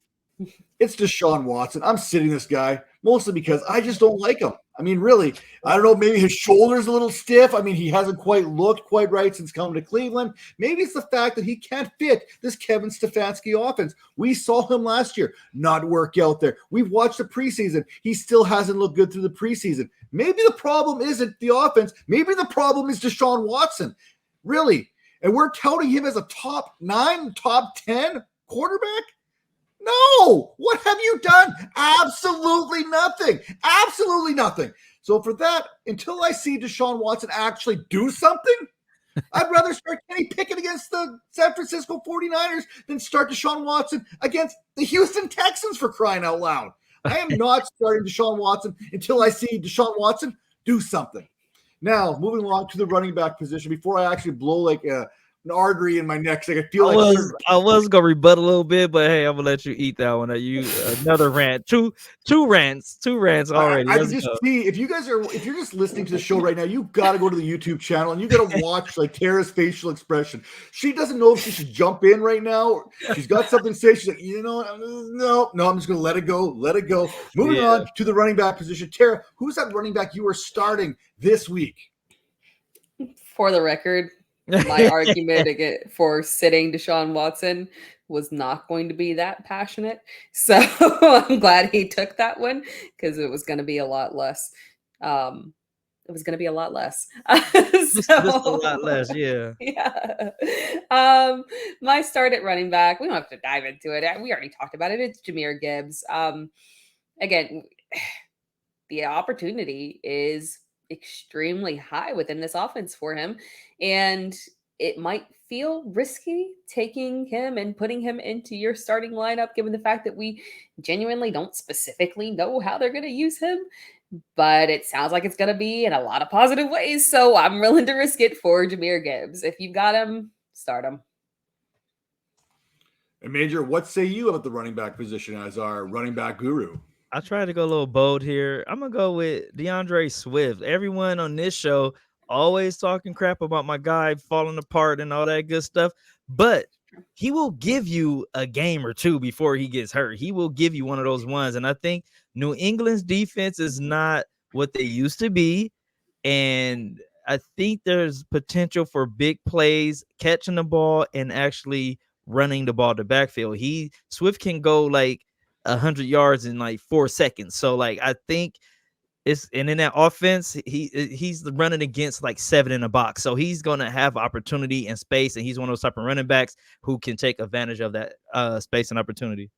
it's Deshaun Watson. I'm sitting this guy mostly because I just don't like him. I mean, really, I don't know. Maybe his shoulder's a little stiff. I mean, he hasn't quite looked quite right since coming to Cleveland. Maybe it's the fact that he can't fit this Kevin Stefanski offense. We saw him last year not work out there. We've watched the preseason. He still hasn't looked good through the preseason. Maybe the problem isn't the offense. Maybe the problem is Deshaun Watson. Really. And we're touting him as a top 9, top 10 quarterback? No, what have you done? Absolutely nothing. Absolutely nothing. So for that, until I see Deshaun Watson actually do something, I'd rather start Kenny Pickett against the San Francisco 49ers than start Deshaun Watson against the Houston Texans, for crying out loud. I am not starting Deshaun Watson until I see Deshaun Watson do something. Now, moving along to the running back position, before I actually blow like an artery in my neck. I feel I was gonna rebut a little bit, but hey, I'm gonna let you eat that one. Another rant, two rants already. I can just see if you're just listening to the show right now, you got to go to the YouTube channel and you got to watch like Tara's facial expression. She doesn't know if she should jump in right now. She's got something to say. She's like, no, I'm just gonna let it go. Moving on to the running back position. Tara, who's that running back you are starting this week? For the record, my argument for sitting Deshaun Watson was not going to be that passionate. So I'm glad he took that one because it was going to be a lot less. Just a lot less, yeah. Yeah. My start at running back, we don't have to dive into it. We already talked about it. It's Jahmyr Gibbs. Again, the opportunity is extremely high within this offense for him, and it might feel risky taking him and putting him into your starting lineup given the fact that we genuinely don't specifically know how they're going to use him, but it sounds like it's going to be in a lot of positive ways, so I'm willing to risk it for Jahmyr Gibbs. If you've got him, start him. And Major, what say you about the running back position as our running back guru? I tried to go a little bold here. I'm going to go with DeAndre Swift. Everyone on this show always talking crap about my guy falling apart and all that good stuff, but he will give you a game or two before he gets hurt. He will give you one of those ones. And I think New England's defense is not what they used to be. And I think there's potential for big plays, catching the ball and actually running the ball to backfield. Swift can go like 100 yards in like 4 seconds. So like, I think and in that offense, he's running against like 7 in a box. So he's going to have opportunity and space. And he's one of those type of running backs who can take advantage of that space and opportunity.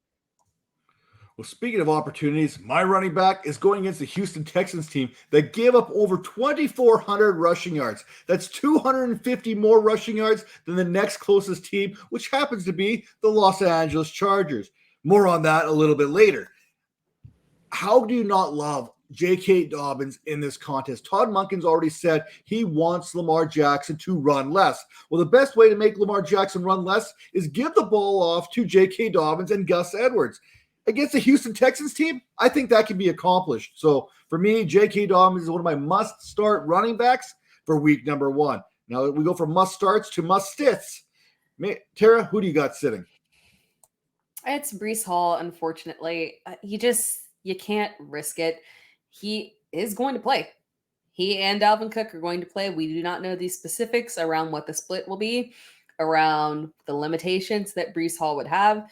Well, speaking of opportunities, my running back is going against the Houston Texans team that gave up over 2,400 rushing yards. That's 250 more rushing yards than the next closest team, which happens to be the Los Angeles Chargers. More on that a little bit later. How do you not love J.K. Dobbins in this contest? Todd Monken's already said he wants Lamar Jackson to run less. Well, the best way to make Lamar Jackson run less is give the ball off to J.K. Dobbins and Gus Edwards. Against the Houston Texans team, I think that can be accomplished. So for me, J.K. Dobbins is one of my must-start running backs for week number 1. Now we go from must-starts to must-sits. Tara, who do you got sitting? It's Breece Hall, unfortunately. You can't risk it. He is going to play. He and Dalvin Cook are going to play. We do not know the specifics around what the split will be, around the limitations that Breece Hall would have.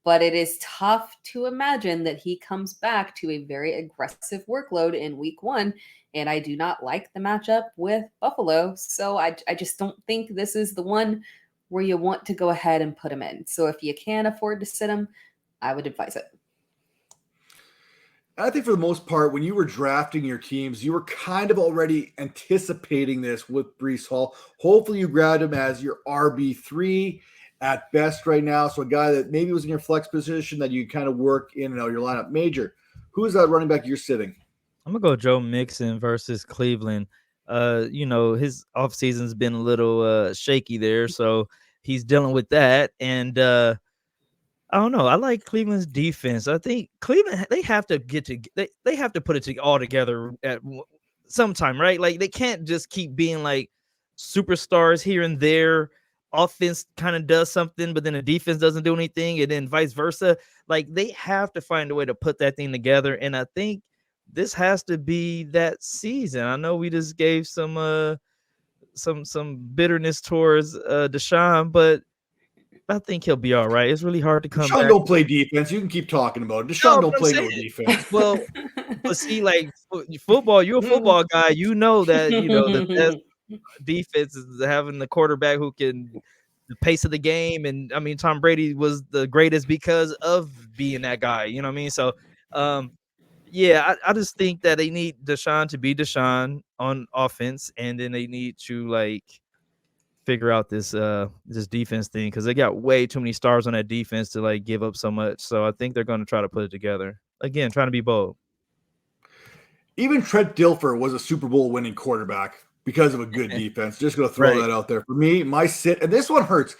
But it is tough to imagine that he comes back to a very aggressive workload in week 1. And I do not like the matchup with Buffalo. So I just don't think this is the one where you want to go ahead and put him in. So if you can afford to sit him, I would advise it. I think for the most part, when you were drafting your teams, you were kind of already anticipating this with Breece Hall. Hopefully you grabbed him as your RB3 at best right now. So a guy that maybe was in your flex position that you kind of work in and out of your lineup. Major, who is that running back you're sitting? I'm going to go Joe Mixon versus Cleveland. His offseason's been a little shaky there, so he's dealing with that. And I don't know. I like Cleveland's defense. I think Cleveland, they have to they have to put it all together at sometime, right? Like they can't just keep being like superstars here and there. Offense kind of does something, but then the defense doesn't do anything, and then vice versa. Like they have to find a way to put that thing together. And I think this has to be that season. I know we just gave some bitterness towards Deshaun, but I think he'll be all right. It's really hard to come Deshaun back. don't play defense. You can keep talking about it. Deshaun don't play no defense. Well, but see, like football, you're a football guy. You know that the best defense is having the quarterback who can the pace of the game. And I mean, Tom Brady was the greatest because of being that guy. You know what I mean? So, yeah, I just think that they need Deshaun to be Deshaun on offense, and then they need to like figure out this defense thing because they got way too many stars on that defense to like give up so much. So I think they're going to try to put it together again, trying to be bold. Even Trent Dilfer was a Super Bowl winning quarterback because of a good defense. Just going to throw that out there. For me, my sit, and this one hurts.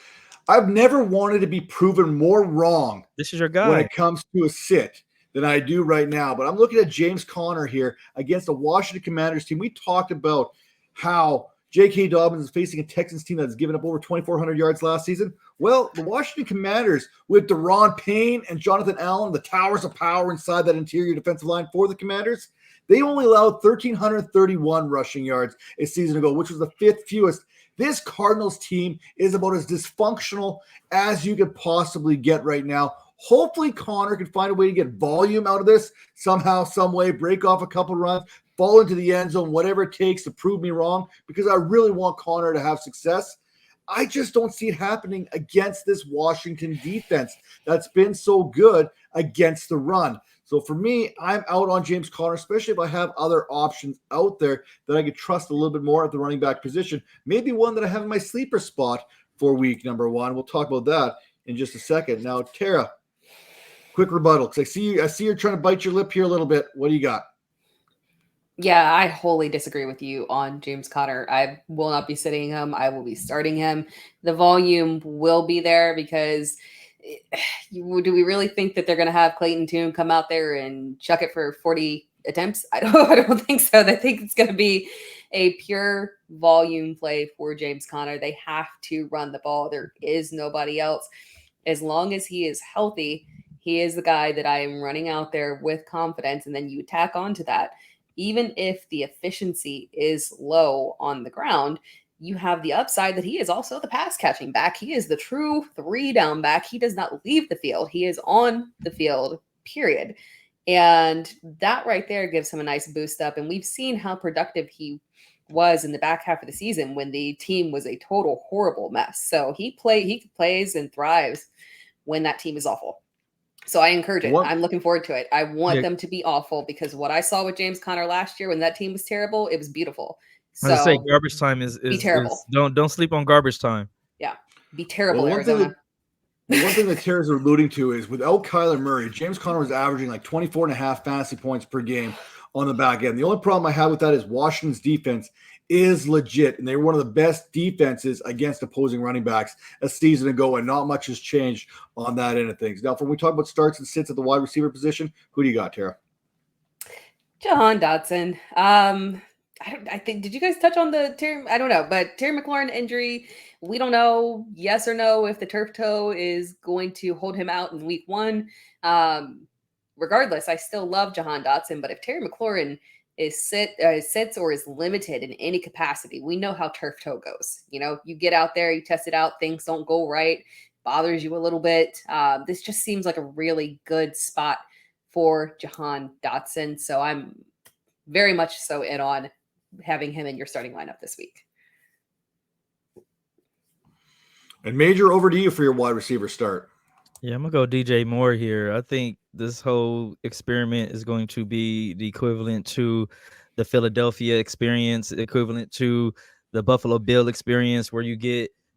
I've never wanted to be proven more wrong. This is your guy when it comes to a sit than I do right now. But I'm looking at James Conner here against the Washington Commanders team. We talked about how J.K. Dobbins is facing a Texans team that's given up over 2,400 yards last season. Well, the Washington Commanders with Daron Payne and Jonathan Allen, the towers of power inside that interior defensive line for the Commanders, they only allowed 1,331 rushing yards a season ago, which was the 5th fewest. This Cardinals team is about as dysfunctional as you could possibly get right now. Hopefully Connor can find a way to get volume out of this somehow, some way, break off a couple runs, fall into the end zone, whatever it takes to prove me wrong, because I really want Connor to have success. I just don't see it happening against this Washington defense that's been so good against the run. So for me, I'm out on James Conner, especially if I have other options out there that I could trust a little bit more at the running back position. Maybe one that I have in my sleeper spot for week number 1. We'll talk about that in just a second. Now, Tara, quick rebuttal, because I see you're trying to bite your lip here a little bit. What do you got? Yeah, I wholly disagree with you on James Conner. I will not be sitting him. I will be starting him. The volume will be there because do we really think that they're going to have Clayton Tune come out there and chuck it for 40 attempts? I don't think so. I think it's going to be a pure volume play for James Conner. They have to run the ball. There is nobody else. As long as he is healthy, he is the guy that I am running out there with confidence. And then you tack onto that. Even if the efficiency is low on the ground, you have the upside that he is also the pass catching back. He is the true 3-down back. He does not leave the field. He is on the field, period. And that right there gives him a nice boost up. And we've seen how productive he was in the back half of the season when the team was a total horrible mess. So he plays and thrives when that team is awful. So I encourage it. What? I'm looking forward to it. I want Yeah. them to be awful because what I saw with James Conner last year when that team was terrible, it was beautiful. As I say, So garbage time is terrible. don't sleep on garbage time. yeah, be terrible, Well, Arizona. one thing that Tara's alluding to is without Kyler Murray, James Conner was averaging like 24 and a half fantasy points per game on the back end. The only problem I have with that is Washington's defense is legit, and they were one of the best defenses against opposing running backs a season ago, and not much has changed on that end of things. Now, when we talk about starts and sits at the wide receiver position, who do you got, Tara? Jahan Dotson. I think, did you guys touch on the Terry? I don't know, but Terry McLaurin injury, we don't know yes or no if the turf toe is going to hold him out in week 1. Regardless, I still love Jahan Dotson, but if Terry McLaurin is sits or is limited in any capacity, we know how turf toe goes. You know, you get out there, you test it out, things don't go right, bothers you a little bit. This just seems like a really good spot for Jahan Dotson. So I'm very much so in on having him in your starting lineup this week. And Major, over to you for your wide receiver start. Yeah, I'm gonna go DJ Moore here. I think this whole experiment is going to be the equivalent to the Philadelphia experience, equivalent to the Buffalo Bill experience, where you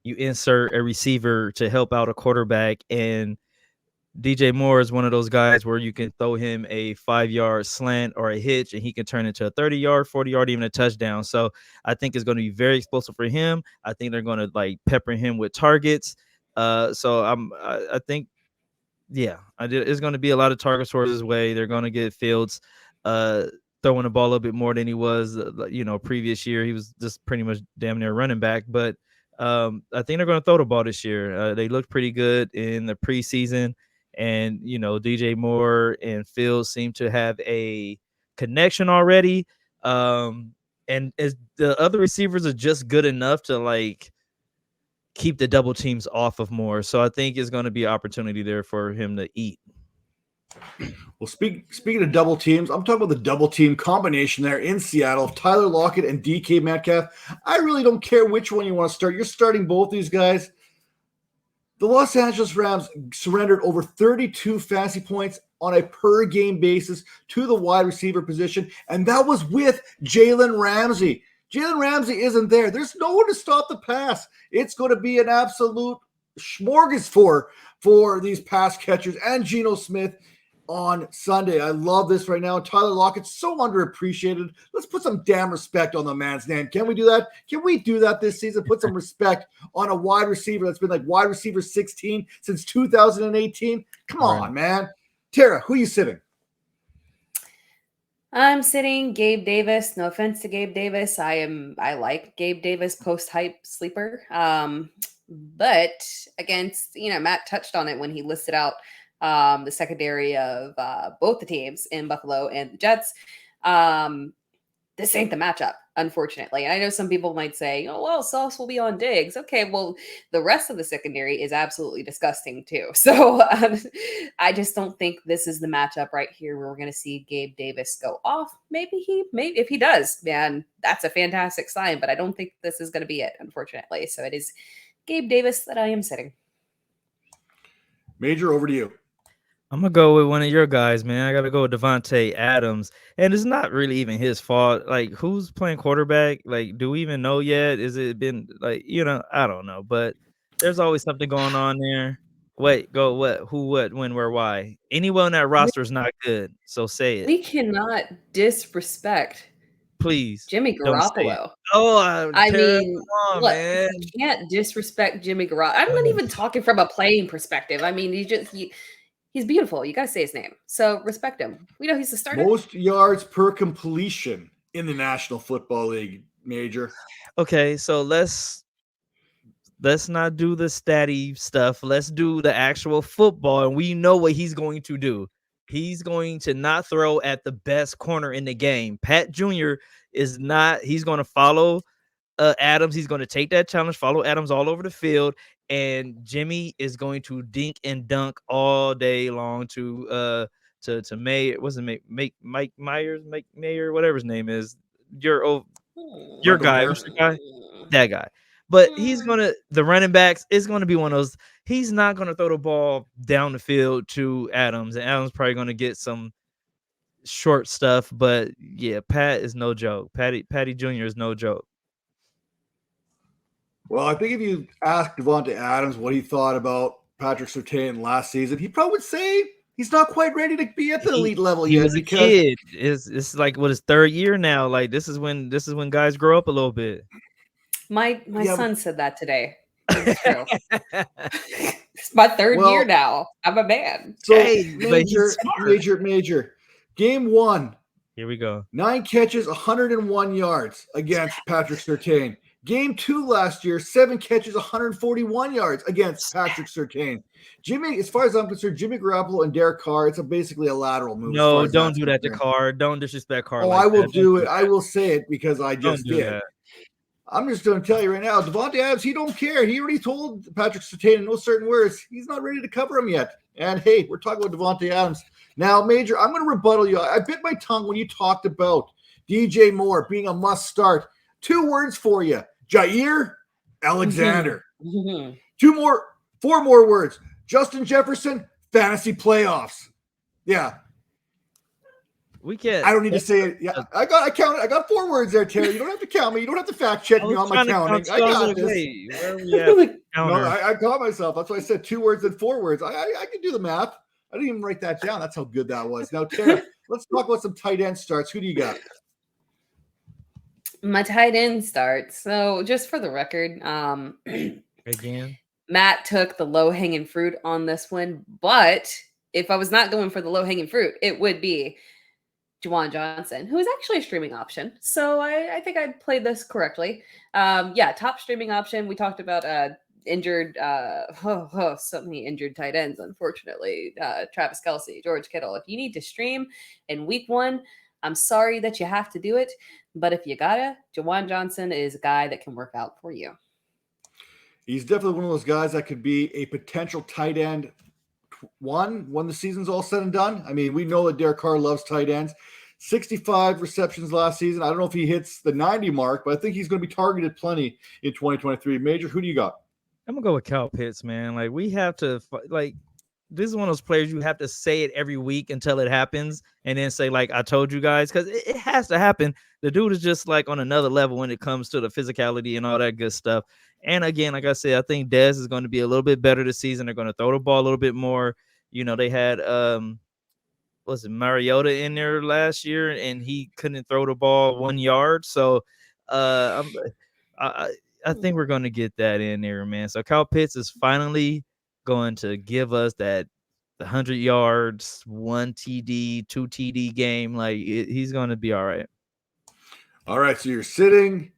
insert a receiver to help out a quarterback, and DJ Moore is one of those guys where you can throw him a 5-yard slant or a hitch and he can turn into a 30-yard, 40-yard, even a touchdown. So I think it's going to be very explosive for him. I think they're going to like pepper him with targets. So I think, yeah, it's going to be a lot of targets towards his way. They're going to get Fields throwing the ball a little bit more than he was, previous year. He was just pretty much damn near running back. But I think they're going to throw the ball this year. They looked pretty good in the preseason. And, DJ Moore and Fields seem to have a connection already. And as the other receivers are just good enough to like keep the double teams off of Moore. So I think it's going to be an opportunity there for him to eat. Well, speaking of double teams, I'm talking about the double team combination there in Seattle of Tyler Lockett and DK Metcalf. I really don't care which one you want to start. You're starting both these guys. The Los Angeles Rams surrendered over 32 fantasy points on a per game basis to the wide receiver position, and that was with Jalen Ramsey. Jalen Ramsey isn't there. There's no one to stop the pass. It's going to be an absolute smorgasbord for these pass catchers and Geno Smith on Sunday. I love this right now. Tyler Lockett's so underappreciated. Let's put some damn respect on the man's name. Can we do that? Can we do that this season? Put some respect on a wide receiver that's been like wide receiver 16 since 2018. Come on, man. Tara, who are you sitting? I'm sitting Gabe Davis. No offense to Gabe Davis. I like Gabe Davis post-hype sleeper. But against, Matt touched on it when he listed out the secondary of both the teams in Buffalo and the Jets. This ain't the matchup, unfortunately. I know some people might say, oh, well, Sauce will be on Diggs. Okay, well, the rest of the secondary is absolutely disgusting too. So I just don't think this is the matchup right here where we're going to see Gabe Davis go off. Maybe if he does, man, that's a fantastic sign, but I don't think this is going to be it, unfortunately. So it is Gabe Davis that I am sitting. Major, over to you. I'm going to go with one of your guys, man. I got to go with Devontae Adams. And it's not really even his fault. Like, who's playing quarterback? Like, do we even know yet? Is it been, like, I don't know. But there's always something going on there. Wait, go what? Who, what, when, where, why? Anyone on that roster is not good. So say it. We cannot disrespect please. Jimmy Garoppolo. Oh, I mean, on, look, man. you can't disrespect Jimmy Garoppolo. I'm not even talking from a playing perspective. I mean, he's beautiful. You got to say his name. So respect him. We know he's the starter. Most yards per completion in the National Football League, Major. Okay, so let's not do the statty stuff. Let's do the actual football, and we know what he's going to do. He's going to not throw at the best corner in the game. Pat Jr. is not. He's going to follow Adams. He's going to take that challenge, follow Adams all over the field, and Jimmy is going to dink and dunk all day long to May. Wasn't Mike Myers, Mike Mayer, whatever his name is. Your guy, who's the guy? That guy. But the running backs is gonna be one of those. He's not gonna throw the ball down the field to Adams, and Adams probably gonna get some short stuff. But yeah, Pat is no joke. Patty Jr. is no joke. Well, I think if you ask Davante Adams what he thought about Patrick Surtain last season, he probably would say he's not quite ready to be at the elite level He yet. was a kid. It's like what his third year now. Like this is when guys grow up a little bit. My son said that today. It's true. It's my third year now. I'm a man. So major. Game 1. Here we go. 9 catches, 101 yards against Patrick Surtain. Game 2 last year, 7 catches, 141 yards against Patrick Surtain. Jimmy, as far as I'm concerned, Jimmy Garoppolo and Derek Carr, it's basically a lateral move. No, don't do that to Carr. Don't disrespect Carr. Oh, I will do it. I will say it because I just did. That. I'm just going to tell you right now, Davante Adams, he don't care. He already told Patrick Surtain in no certain words, he's not ready to cover him yet. And hey, we're talking about Davante Adams. Now, Major, I'm going to rebuttal you. I bit my tongue when you talked about DJ Moore being a must start. 2 words for you. Jair Alexander. Mm-hmm. 4 more words. Justin Jefferson, fantasy playoffs. Yeah. We can't. I don't need to say it. Yeah, I counted. I got 4 words there, Terry. You don't have to count me. You don't have to fact check me on my counting. I got this. Where are we at? No, I caught myself. That's why I said 2 words and 4 words. I can do the math. I didn't even write that down. That's how good that was. Now, Terry, let's talk about some tight end starts. Who do you got? My tight end starts. So just for the record, again, Matt took the low-hanging fruit on this one. But if I was not going for the low-hanging fruit, it would be Juwan Johnson, who is actually a streaming option. So I think I played this correctly. Top streaming option. We talked about injured, so many injured tight ends, unfortunately. Travis Kelce, George Kittle. If you need to stream in week 1, I'm sorry that you have to do it. But if you gotta, Juwan Johnson is a guy that can work out for you. He's definitely one of those guys that could be a potential tight end when the season's all said and done. I mean, we know that Derek Carr loves tight ends. 65 receptions last season. I don't know if he hits the 90 mark, but I think he's going to be targeted plenty in 2023. Major, who do you got? I'm going to go with Kyle Pitts, man. Like, we have to, this is one of those players you have to say it every week until it happens and then say, like, I told you guys, because it has to happen. The dude is just, like, on another level when it comes to the physicality and all that good stuff. And, again, like I said, I think Dez is going to be a little bit better this season. They're going to throw the ball a little bit more. You know, they had, Mariota in there last year, and he couldn't throw the ball 1 yard. So, I think we're going to get that in there, man. So, Kyle Pitts is finally going to give us that 100 yards, 1 TD, 2 TD game. Like, he's going to be all right. All right, so you're sitting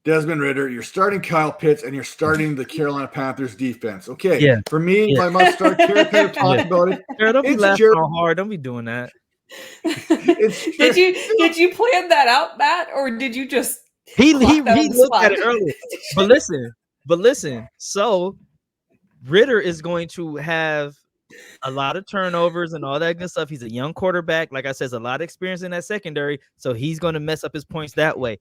Desmond Ridder, you're starting Kyle Pitts, and you're starting the Carolina Panthers defense. Okay, yeah. For me, my must start. Terry kind of talked about it. Jared, don't be laughing all hard. Don't be doing that. Did you plan that out, Matt, or did you just? He looked at it earlier. But listen. So Ridder is going to have a lot of turnovers and all that good stuff. He's a young quarterback. Like I said, a lot of experience in that secondary. So he's going to mess up his points that way.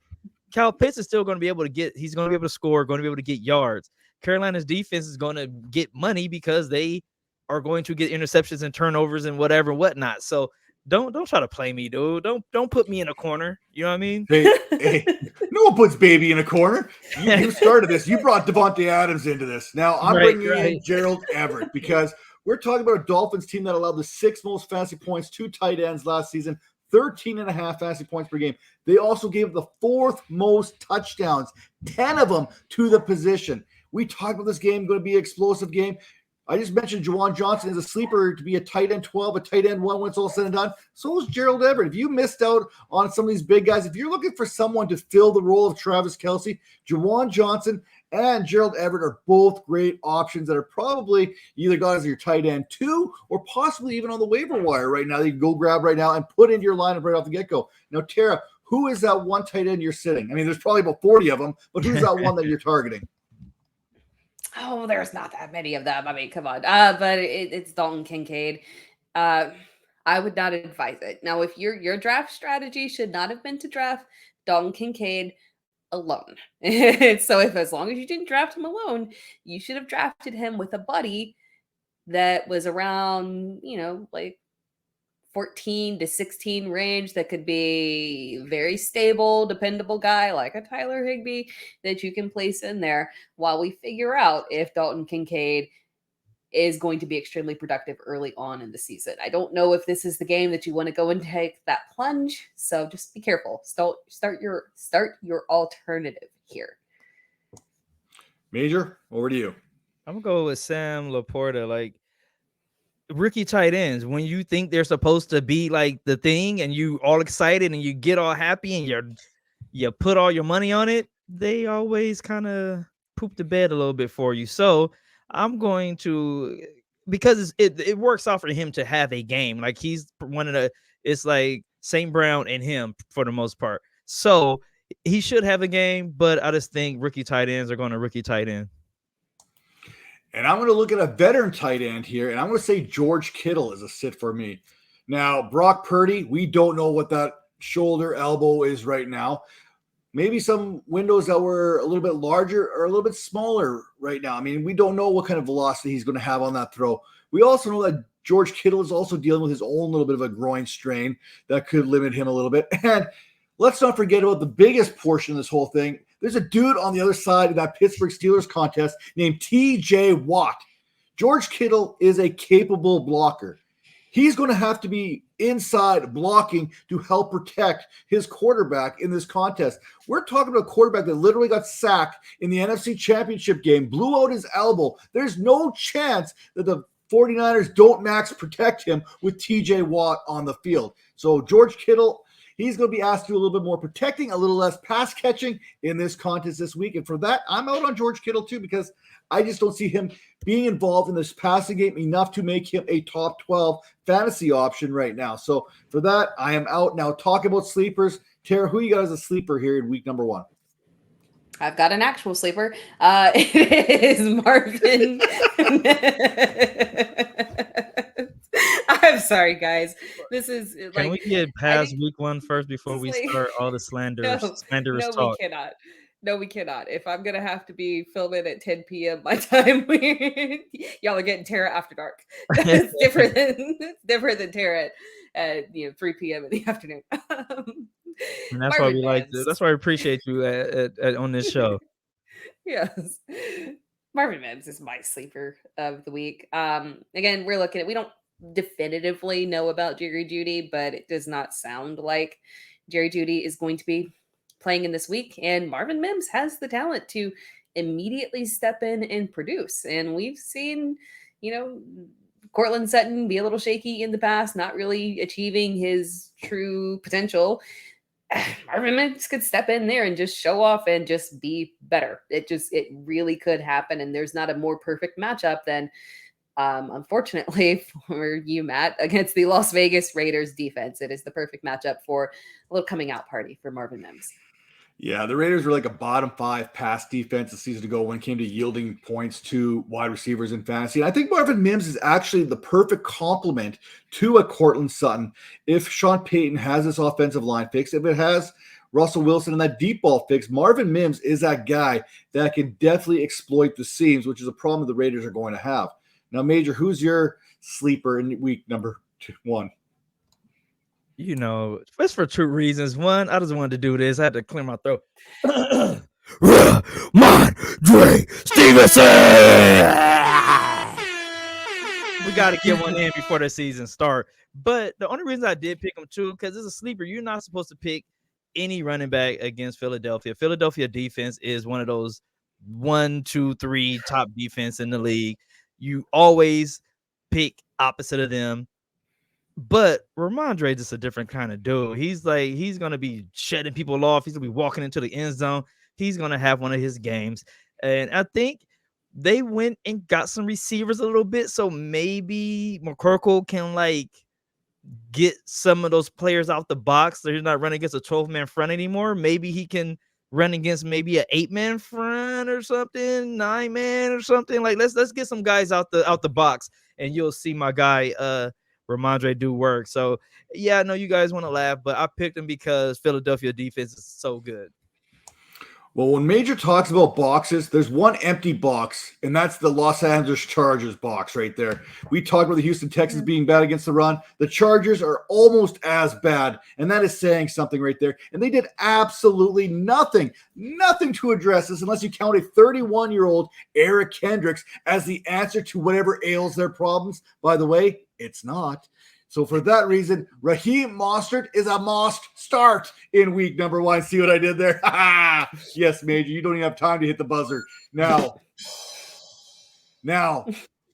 Kyle Pitts is still going to be able to score, going to be able to get yards. Carolina's defense is going to get money because they are going to get interceptions and turnovers and whatnot. So don't try to play me, dude. Don't put me in a corner. You know what I mean? Hey, no one puts baby in a corner. You started this. You brought Davante Adams into this. Now I'm bringing in Gerald Everett because we're talking about a Dolphins team that allowed the 6th most fantasy points to tight ends last season. 13.5 fantasy points per game. They also gave the 4th most touchdowns, 10 of them to the position. We talked about this game going to be an explosive game. I just mentioned Juwan Johnson is a sleeper to be a tight end 12, a tight end 1 when it's all said and done. So is Gerald Everett. If you missed out on some of these big guys, if you're looking for someone to fill the role of Travis Kelce, Juwan Johnson and Gerald Everett are both great options that are probably either got as your tight end 2 or possibly even on the waiver wire right now. You can go grab right now and put into your lineup right off the get-go. Now, Tara, who is that one tight end you're sitting? I mean, there's probably about 40 of them, but who's that one that you're targeting? Oh, there's not that many of them. I mean, come on. But it's Dalton Kincaid. I would not advise it. Now, if your draft strategy should not have been to draft Dalton Kincaid alone. So as long as you didn't draft him alone, you should have drafted him with a buddy that was around, like 14 to 16 range, that could be very stable, dependable guy like a Tyler Higbee that you can place in there while we figure out if Dalton Kincaid is going to be extremely productive early on in the season. I don't know if this is the game that you want to go and take that plunge, so just be careful. Start your alternative here. Major, over to you. I'm gonna go with Sam Laporta. Like, rookie tight ends, when you think they're supposed to be like the thing and you all excited and you get all happy and you put all your money on it, they always kind of poop the bed a little bit for you. So I'm going to, because it works out for him to have a game. Like, he's one of the, it's like St. Brown and him for the most part. So he should have a game, but I just think rookie tight ends are going to rookie tight end. And I'm going to look at a veteran tight end here, and I'm going to say George Kittle is a sit for me. Now, Brock Purdy, we don't know what that shoulder, elbow is right now. Maybe some windows that were a little bit larger or a little bit smaller right now. I mean, we don't know what kind of velocity he's going to have on that throw. We also know that George Kittle is also dealing with his own little bit of a groin strain that could limit him a little bit. And let's not forget about the biggest portion of this whole thing. There's a dude on the other side of that Pittsburgh Steelers contest named TJ Watt. George Kittle is a capable blocker. He's going to have to be inside blocking to help protect his quarterback in this contest. We're talking about a quarterback that literally got sacked in the NFC Championship game, blew out his elbow. There's no chance that the 49ers don't max protect him with TJ Watt on the field. So George Kittle, he's going to be asked to do a little bit more protecting, a little less pass catching in this contest this week. And for that, I'm out on George Kittle too, because I just don't see him being involved in this passing game enough to make him a top 12 fantasy option right now. So for that, I am out. Now, talk about sleepers. Tara, who you got as a sleeper here in week number 1? I've got an actual sleeper. It is Marvin. I'm sorry, guys. This is like. Can we get past week 1 first before we start all the slanderous talk? We cannot. No, we cannot. If I'm gonna have to be filming at 10 p.m. my time, y'all are getting Tara after dark. It's different than Tara at 3 p.m. in the afternoon. And that's why we like this. That's why we appreciate you on this show. Yes. Marvin Mims is my sleeper of the week. Again, we don't definitively know about Jerry Jeudy, but it does not sound like Jerry Jeudy is going to be playing in this week. And Marvin Mims has the talent to immediately step in and produce. And we've seen, Cortland Sutton be a little shaky in the past, not really achieving his true potential. Marvin Mims could step in there and just show off and just be better. It really could happen. And there's not a more perfect matchup than, unfortunately for you, Matt, against the Las Vegas Raiders defense. It is the perfect matchup for a little coming out party for Marvin Mims. Yeah, the Raiders were like a bottom 5 pass defense a season ago when it came to yielding points to wide receivers in fantasy. And I think Marvin Mims is actually the perfect complement to a Cortland Sutton if Sean Payton has this offensive line fixed. If it has Russell Wilson and that deep ball fixed, Marvin Mims is that guy that can definitely exploit the seams, which is a problem the Raiders are going to have. Now, Major, who's your sleeper in week number 1? It's for 2 reasons. One, I just wanted to do this. I had to clear my throat. Dre Stevenson! We got to get one in before the season start. But the only reason I did pick him too, because it's a sleeper. You're not supposed to pick any running back against Philadelphia. Philadelphia defense is one of those 1, 2, 3 top defense in the league. You always pick opposite of them. But Ramondre is just a different kind of dude. He's going to be shedding people off. He's going to be walking into the end zone. He's going to have one of his games. And I think they went and got some receivers a little bit. So maybe McCorkle can get some of those players out the box. So he's not running against a 12-man front anymore. Maybe he can run against maybe an 8-man front or something, 9-man or something. Let's get some guys out the box, and you'll see my guy Ramondre do work. So yeah, I know you guys want to laugh, but I picked him because Philadelphia defense is so good. Well, when Major talks about boxes, there's one empty box, and that's the Los Angeles Chargers box right there. We talked about the Houston Texans being bad against the run. The Chargers are almost as bad, and that is saying something right there. And they did absolutely nothing to address this unless you count a 31-year-old Eric Kendricks as the answer to whatever ails their problems. By the way, it's not. So for that reason, Raheem Mostert is a must start in week number 1. See what I did there? Yes, Major, you don't even have time to hit the buzzer. Now,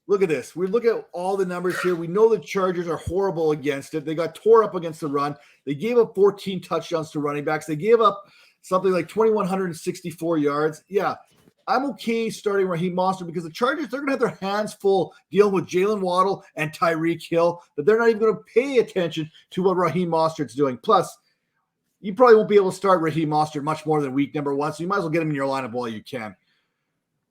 look at this. We look at all the numbers here. We know the Chargers are horrible against it. They got tore up against the run. They gave up 14 touchdowns to running backs. They gave up something like 2,164 yards. Yeah, I'm okay starting Raheem Mostert because the Chargers, they're going to have their hands full dealing with Jalen Waddle and Tyreek Hill, that they're not even going to pay attention to what Raheem Mostert's doing. Plus, you probably won't be able to start Raheem Mostert much more than week number 1, so you might as well get him in your lineup while you can.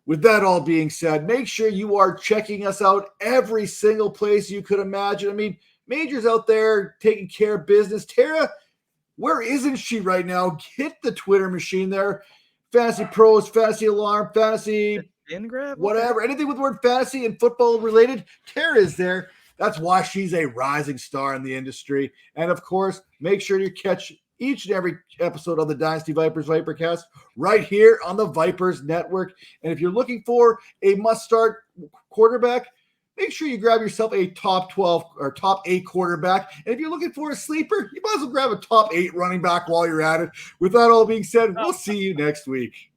With that all being said, make sure you are checking us out every single place you could imagine. I mean, Major's out there taking care of business. Tara, where isn't she right now? Hit the Twitter machine there. Fantasy Pros, Fantasy Alarm, Fantasy whatever, anything with the word fantasy and football related, Tara is there. That's why she's a rising star in the industry. And of course, make sure you catch each and every episode of the Dynasty Vipers Vipercast right here on the Vipers Network. And if you're looking for a must-start quarterback, make sure you grab yourself a top 12 or top 8 quarterback. And if you're looking for a sleeper, you might as well grab a top 8 running back while you're at it. With that all being said, we'll see you next week.